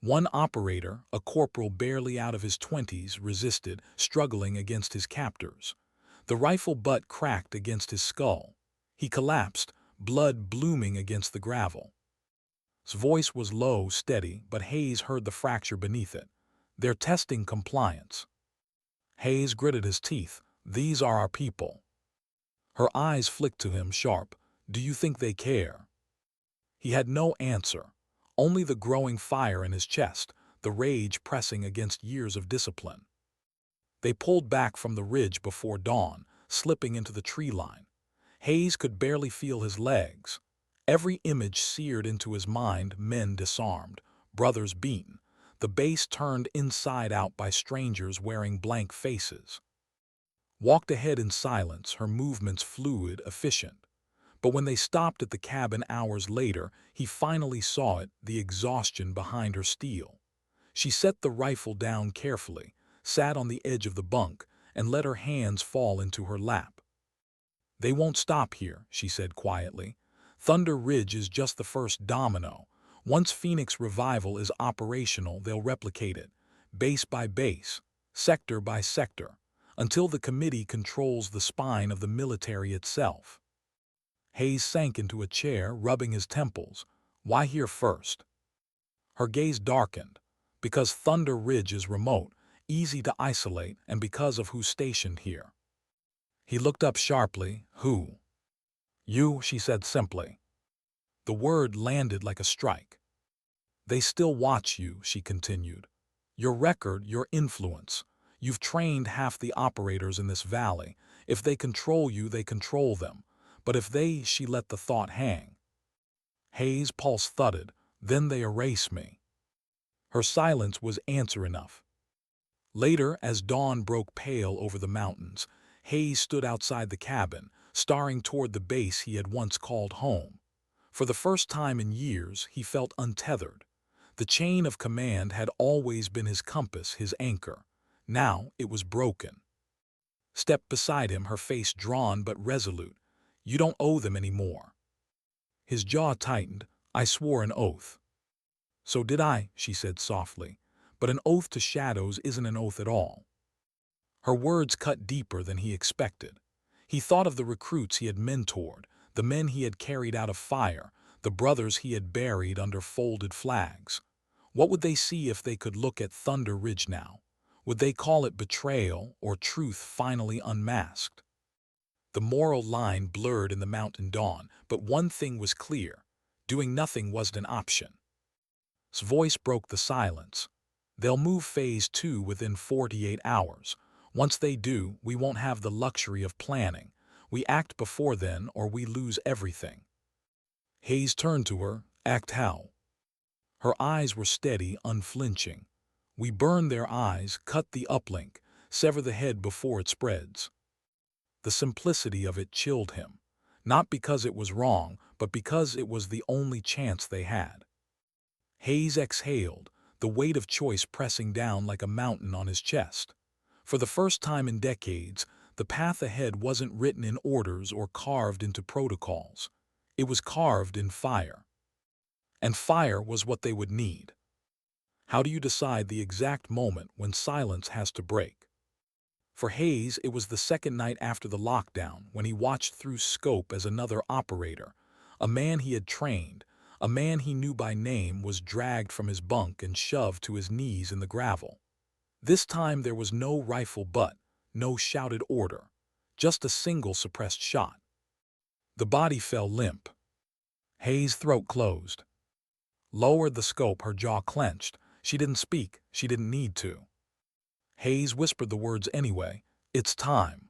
One operator, a corporal barely out of his 20s, resisted, struggling against his captors. The rifle butt cracked against his skull. He collapsed, blood blooming against the gravel. His voice was low, steady, but Hayes heard the fracture beneath it. "They're testing compliance." Hayes gritted his teeth. "These are our people." Her eyes flicked to him, sharp. "Do you think they care?" He had no answer, only the growing fire in his chest, the rage pressing against years of discipline. They pulled back from the ridge before dawn, slipping into the tree line. Hayes could barely feel his legs. Every image seared into his mind, men disarmed, brothers beaten, the base turned inside out by strangers wearing blank faces. Walked ahead in silence, her movements fluid, efficient. But when they stopped at the cabin hours later, he finally saw it, the exhaustion behind her steel. She set the rifle down carefully, sat on the edge of the bunk, and let her hands fall into her lap. "They won't stop here," she said quietly. "Thunder Ridge is just the first domino. Once Phoenix Revival is operational, they'll replicate it, base by base, sector by sector, until the committee controls the spine of the military itself." Hayes sank into a chair, rubbing his temples. "Why here first?" Her gaze darkened. "Because Thunder Ridge is remote, easy to isolate, and because of who's stationed here." He looked up sharply. "Who?" "You," she said simply. The word landed like a strike. "They still watch you," she continued. "Your record, your influence. You've trained half the operators in this valley. If they control you, they control them. But if they," she let the thought hang. Hayes' pulse thudded. "Then they erase me." Her silence was answer enough. Later, as dawn broke pale over the mountains, Hayes stood outside the cabin, staring toward the base he had once called home. For the first time in years, he felt untethered. The chain of command had always been his compass, his anchor. Now it was broken. Stepped beside him, her face drawn but resolute. "You don't owe them any more." His jaw tightened. "I swore an oath." "So did I," she said softly. "But an oath to shadows isn't an oath at all." Her words cut deeper than he expected. He thought of the recruits he had mentored, the men he had carried out of fire, the brothers he had buried under folded flags. What would they see if they could look at Thunder Ridge now? Would they call it betrayal or truth finally unmasked? The moral line blurred in the mountain dawn, but one thing was clear. Doing nothing wasn't an option. His voice broke the silence. They'll move Phase 2 within 48 hours. Once they do, we won't have the luxury of planning. We act before then or we lose everything. Hayes turned to her. Act how? Her eyes were steady, unflinching. We burn their eyes, cut the uplink, sever the head before it spreads. The simplicity of it chilled him, not because it was wrong, but because it was the only chance they had. Hayes exhaled, the weight of choice pressing down like a mountain on his chest. For the first time in decades, the path ahead wasn't written in orders or carved into protocols. It was carved in fire. And fire was what they would need. How do you decide the exact moment when silence has to break? For Hayes, it was the second night after the lockdown when he watched through scope as another operator, a man he had trained, a man he knew by name, was dragged from his bunk and shoved to his knees in the gravel. This time there was no rifle butt, no shouted order, just a single suppressed shot. The body fell limp. Hayes' throat closed. Lowered the scope, her jaw clenched. She didn't speak, she didn't need to. Hayes whispered the words anyway. It's time.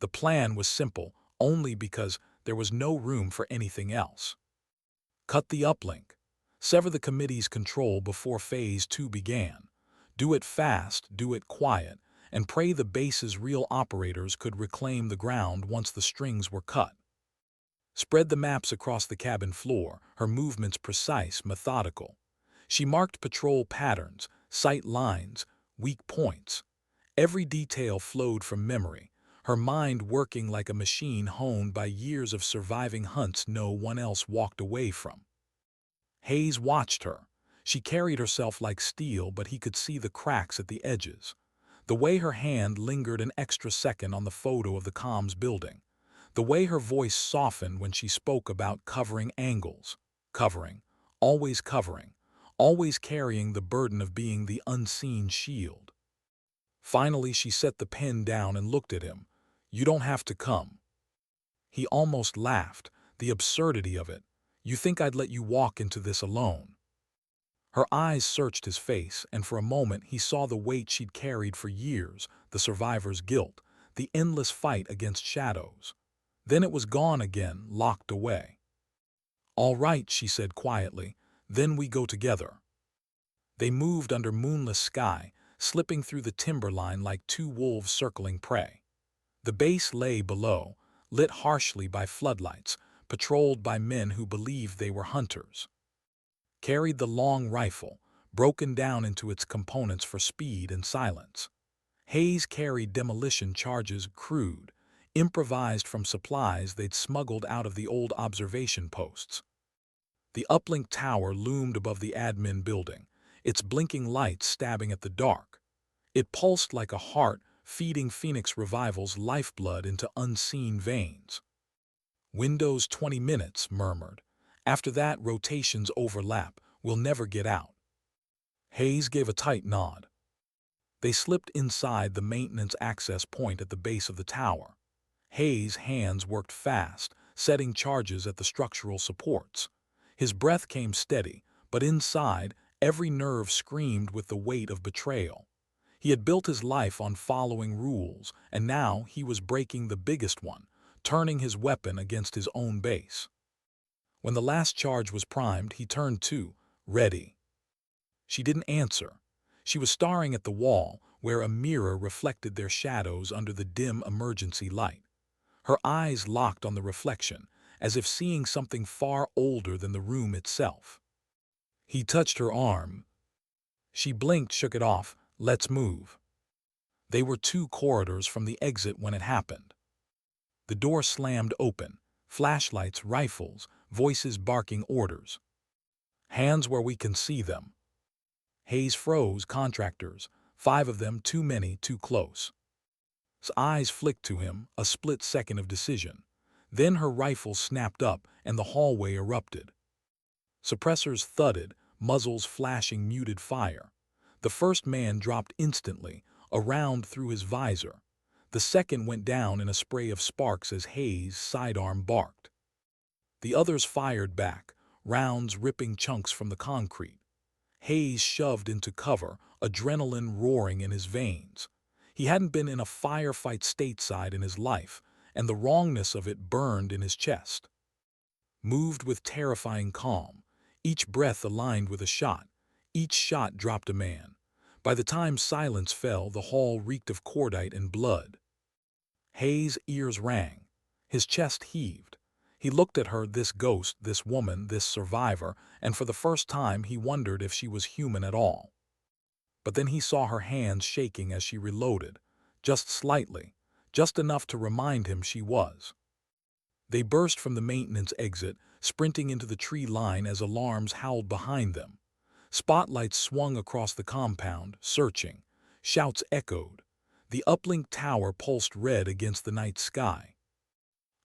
The plan was simple, only because there was no room for anything else. Cut the uplink. Sever the committee's control before Phase 2 began. Do it fast, do it quiet, and pray the base's real operators could reclaim the ground once the strings were cut. Spread the maps across the cabin floor, her movements precise, methodical. She marked patrol patterns, sight lines, weak points. Every detail flowed from memory, her mind working like a machine honed by years of surviving hunts no one else walked away from. Hayes watched her. She carried herself like steel, but he could see the cracks at the edges. The way her hand lingered an extra second on the photo of the comms building. The way her voice softened when she spoke about covering angles. Covering. Always covering. Always carrying the burden of being the unseen shield. Finally, she set the pen down and looked at him. You don't have to come. He almost laughed, the absurdity of it. You think I'd let you walk into this alone? Her eyes searched his face, and for a moment he saw the weight she'd carried for years, the survivor's guilt, the endless fight against shadows. Then it was gone again, locked away. All right, she said quietly, then we go together. They moved under moonless sky, slipping through the timberline like two wolves circling prey. The base lay below, lit harshly by floodlights, patrolled by men who believed they were hunters. Carried the long rifle, broken down into its components for speed and silence. Hayes carried demolition charges, crude, improvised from supplies they'd smuggled out of the old observation posts. The uplink tower loomed above the admin building, its blinking lights stabbing at the dark. It pulsed like a heart, feeding Phoenix Revival's lifeblood into unseen veins. Windows 20 minutes, murmured. After that, rotations overlap. We'll never get out. Hayes gave a tight nod. They slipped inside the maintenance access point at the base of the tower. Hayes' hands worked fast, setting charges at the structural supports. His breath came steady, but inside, every nerve screamed with the weight of betrayal. He had built his life on following rules, and now he was breaking the biggest one, turning his weapon against his own base. When the last charge was primed, he turned to, ready. She didn't answer. She was staring at the wall, where a mirror reflected their shadows under the dim emergency light. Her eyes locked on the reflection, as if seeing something far older than the room itself. He touched her arm. She blinked, shook it off. Let's move. They were 2 corridors from the exit when it happened. The door slammed open, flashlights, rifles, voices barking orders. Hands where we can see them. Hayes froze. Contractors, 5 of them, too many, too close. His eyes flicked to him, a split second of decision. Then her rifle snapped up and the hallway erupted. Suppressors thudded, muzzles flashing muted fire. The first man dropped instantly, a round through his visor. The second went down in a spray of sparks as Hayes' sidearm barked. The others fired back, rounds ripping chunks from the concrete. Hayes shoved into cover, adrenaline roaring in his veins. He hadn't been in a firefight stateside in his life, and the wrongness of it burned in his chest. Moved with terrifying calm, each breath aligned with a shot. Each shot dropped a man. By the time silence fell, the hall reeked of cordite and blood. Hayes' ears rang. His chest heaved. He looked at her, this ghost, this woman, this survivor, and for the first time he wondered if she was human at all. But then he saw her hands shaking as she reloaded, just slightly, just enough to remind him she was. They burst from the maintenance exit, sprinting into the tree line as alarms howled behind them. Spotlights swung across the compound, searching. Shouts echoed. The uplink tower pulsed red against the night sky.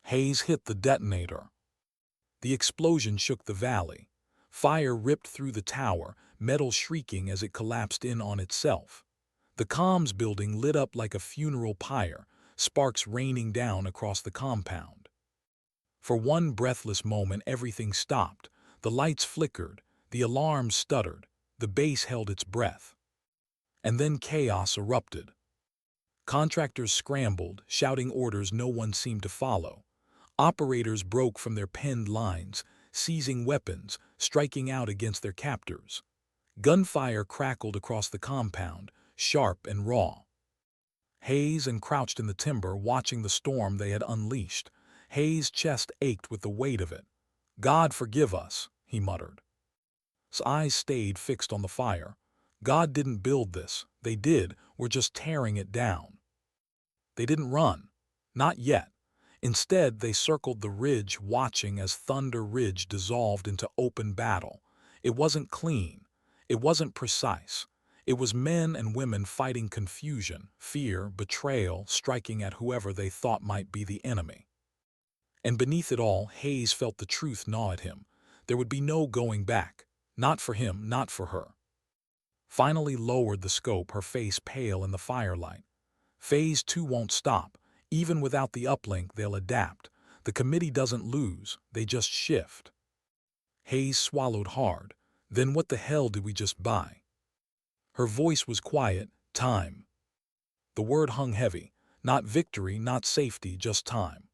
Hayes hit the detonator. The explosion shook the valley. Fire ripped through the tower, metal shrieking as it collapsed in on itself. The comms building lit up like a funeral pyre, sparks raining down across the compound. For one breathless moment, everything stopped. The lights flickered, the alarms stuttered, the base held its breath. And then chaos erupted. Contractors scrambled, shouting orders no one seemed to follow. Operators broke from their penned lines, seizing weapons, striking out against their captors. Gunfire crackled across the compound, sharp and raw. Hayes and crouched in the timber, watching the storm they had unleashed. Hayes' chest ached with the weight of it. "God forgive us," he muttered. His eyes stayed fixed on the fire. "God didn't build this. They did. We're just tearing it down." They didn't run. Not yet. Instead, they circled the ridge, watching as Thunder Ridge dissolved into open battle. It wasn't clean. It wasn't precise. It was men and women fighting confusion, fear, betrayal, striking at whoever they thought might be the enemy. And beneath it all, Hayes felt the truth gnaw at him. There would be no going back. Not for him, not for her. Finally lowered the scope, her face pale in the firelight. Phase 2 won't stop. Even without the uplink, they'll adapt. The committee doesn't lose, they just shift. Hayes swallowed hard. Then what the hell did we just buy? Her voice was quiet. Time. The word hung heavy. Not victory, not safety, just time.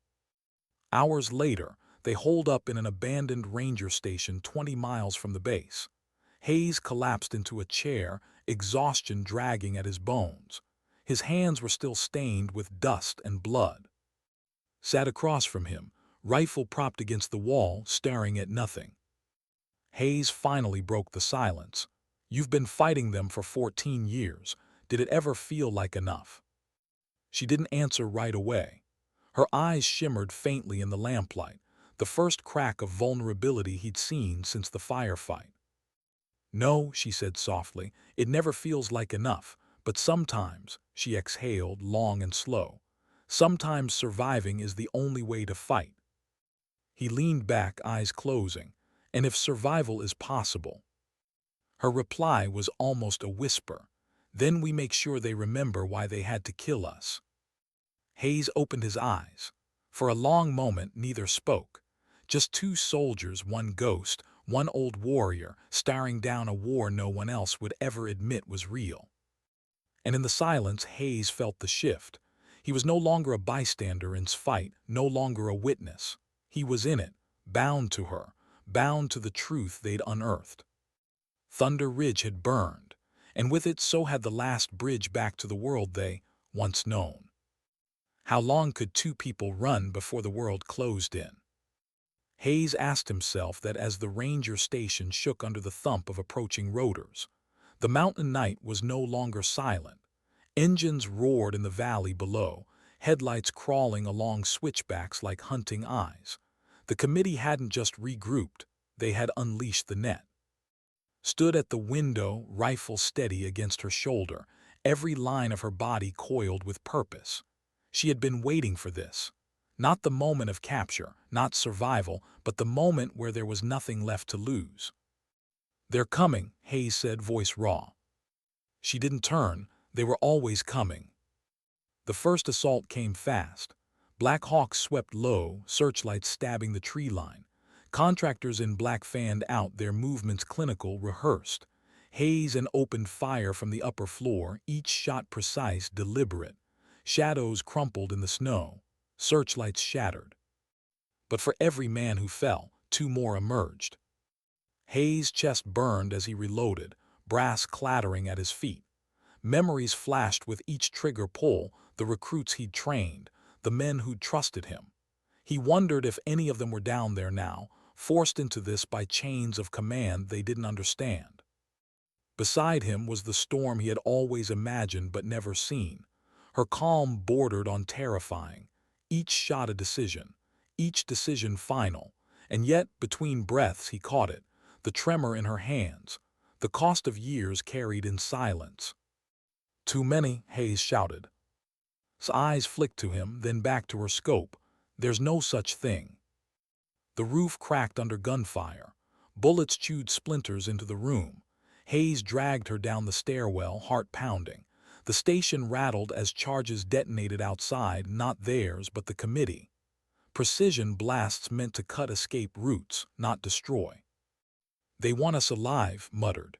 Hours later, they holed up in an abandoned ranger station 20 miles from the base. Hayes collapsed into a chair, exhaustion dragging at his bones. His hands were still stained with dust and blood. Sat across from him, rifle propped against the wall, staring at nothing. Hayes finally broke the silence. "You've been fighting them for 14 years. Did it ever feel like enough?" She didn't answer right away. Her eyes shimmered faintly in the lamplight, the first crack of vulnerability he'd seen since the firefight. "No," she said softly, "it never feels like enough, but sometimes," she exhaled, long and slow, "sometimes surviving is the only way to fight." He leaned back, eyes closing. "And if survival is possible?" Her reply was almost a whisper. "Then we make sure they remember why they had to kill us." Hayes opened his eyes. For a long moment, neither spoke. Just two soldiers, one ghost, one old warrior, staring down a war no one else would ever admit was real. And in the silence, Hayes felt the shift. He was no longer a bystander in this fight, no longer a witness. He was in it, bound to her, bound to the truth they'd unearthed. Thunder Ridge had burned, and with it so had the last bridge back to the world they once known. How long could two people run before the world closed in? Hayes asked himself that as the ranger station shook under the thump of approaching rotors. The mountain night was no longer silent. Engines roared in the valley below, headlights crawling along switchbacks like hunting eyes. The committee hadn't just regrouped, they had unleashed the net. Stood at the window, rifle steady against her shoulder, every line of her body coiled with purpose. She had been waiting for this. Not the moment of capture, not survival, but the moment where there was nothing left to lose. "They're coming," Hayes said, voice raw. She didn't turn. They were always coming. The first assault came fast. Black hawks swept low, searchlights stabbing the tree line. Contractors in black fanned out, their movements clinical, rehearsed. Haze and opened fire from the upper floor, each shot precise, deliberate. Shadows crumpled in the snow. Searchlights shattered. But for every man who fell, two more emerged. Hayes' chest burned as he reloaded, brass clattering at his feet. Memories flashed with each trigger pull, the recruits he'd trained, the men who'd trusted him. He wondered if any of them were down there now, forced into this by chains of command they didn't understand. Beside him was the storm he had always imagined but never seen. Her calm bordered on terrifying. Each shot a decision, each decision final. And yet, between breaths, he caught it, the tremor in her hands, the cost of years carried in silence. "Too many," Hayes shouted. His eyes flicked to him, then back to her scope. "There's no such thing." The roof cracked under gunfire. Bullets chewed splinters into the room. Hayes dragged her down the stairwell, heart pounding. The station rattled as charges detonated outside, not theirs, but the committee. Precision blasts meant to cut escape routes, not destroy. "They want us alive," muttered.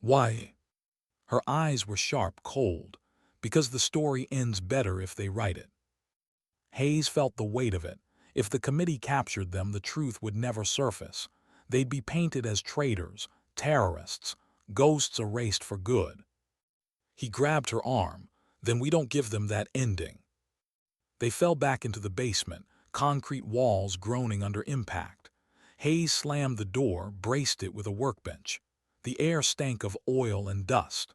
"Why?" Her eyes were sharp, cold. "Because the story ends better if they write it." Hayes felt the weight of it. If the committee captured them, the truth would never surface. They'd be painted as traitors, terrorists, ghosts erased for good. He grabbed her arm. "Then we don't give them that ending." They fell back into the basement, concrete walls groaning under impact. Hayes slammed the door, braced it with a workbench. The air stank of oil and dust.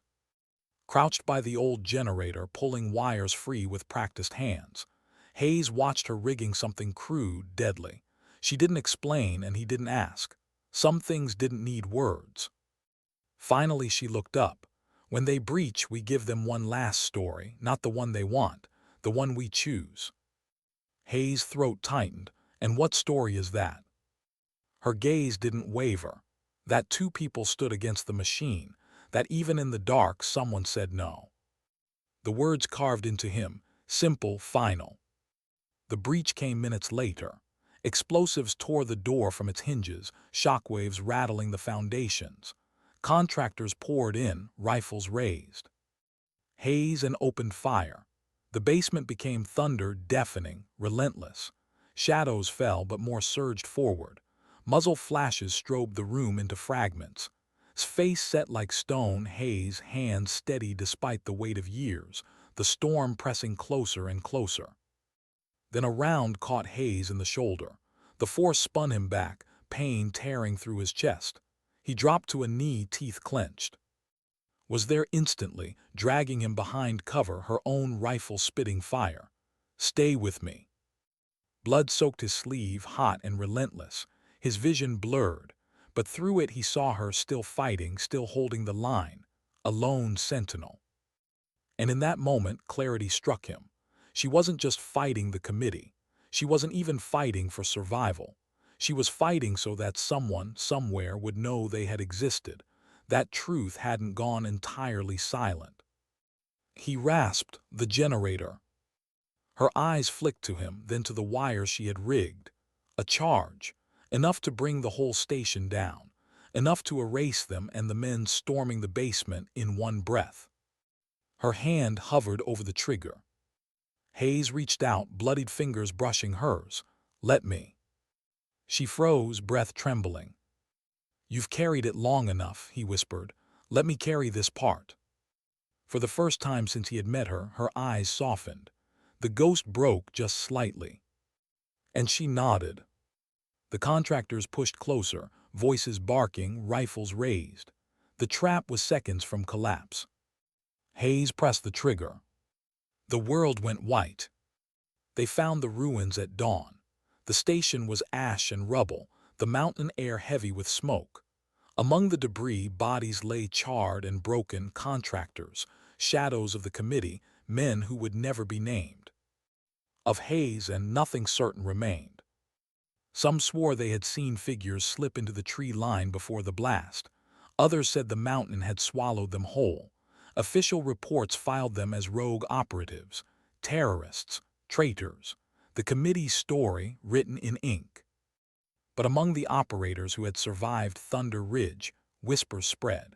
Crouched by the old generator, pulling wires free with practiced hands, Hayes watched her rigging something crude, deadly. She didn't explain, and he didn't ask. Some things didn't need words. Finally, she looked up. "When they breach, we give them one last story, not the one they want, the one we choose." Hayes' throat tightened. "And what story is that?" Her gaze didn't waver. That two people stood against the machine, that even in the dark someone said no. The words carved into him, simple, final. The breach came minutes later. Explosives tore the door from its hinges, shockwaves rattling the foundations. Contractors poured in, rifles raised. Hayes and opened fire. The basement became thunder, deafening, relentless. Shadows fell, but more surged forward. Muzzle flashes strobed the room into fragments. His face set like stone, Hayes' hands steady despite the weight of years, the storm pressing closer and closer. Then a round caught Hayes in the shoulder. The force spun him back, pain tearing through his chest. He dropped to a knee, teeth clenched. Was there instantly, dragging him behind cover, her own rifle spitting fire. "Stay with me." Blood soaked his sleeve, hot and relentless. His vision blurred, but through it he saw her still fighting, still holding the line, a lone sentinel. And in that moment, clarity struck him. She wasn't just fighting the committee. She wasn't even fighting for survival. She was fighting so that someone, somewhere, would know they had existed. That truth hadn't gone entirely silent. He rasped, "The generator." Her eyes flicked to him, then to the wires she had rigged. A charge. Enough to bring the whole station down. Enough to erase them and the men storming the basement in one breath. Her hand hovered over the trigger. Hayes reached out, bloodied fingers brushing hers. "Let me." She froze, breath trembling. "You've carried it long enough," he whispered. "Let me carry this part." For the first time since he had met her, her eyes softened. The ghost broke just slightly. And she nodded. The contractors pushed closer, voices barking, rifles raised. The trap was seconds from collapse. Hayes pressed the trigger. The world went white. They found the ruins at dawn. The station was ash and rubble, the mountain air heavy with smoke. Among the debris, bodies lay charred and broken, contractors, shadows of the committee, men who would never be named. of haze, and nothing certain remained. Some swore they had seen figures slip into the tree line before the blast. Others said the mountain had swallowed them whole. Official reports filed them as rogue operatives, terrorists, traitors. The committee's story written in ink. But among the operators who had survived Thunder Ridge, whispers spread.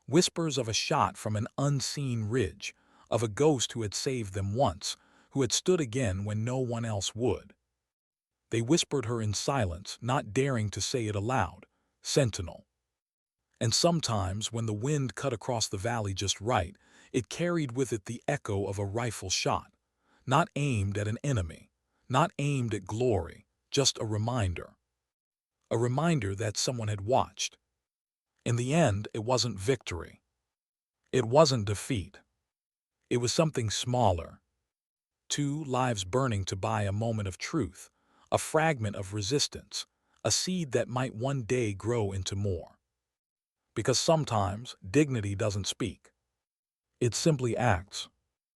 Whispers of a shot from an unseen ridge, of a ghost who had saved them once, who had stood again when no one else would. They whispered her in silence, not daring to say it aloud. Sentinel. And sometimes, when the wind cut across the valley just right, it carried with it the echo of a rifle shot, not aimed at an enemy, not aimed at glory, just a reminder. A reminder that someone had watched. In the end, it wasn't victory. It wasn't defeat. It was something smaller. 2 lives burning to buy a moment of truth, a fragment of resistance, a seed that might one day grow into more. Because sometimes dignity doesn't speak. It simply acts.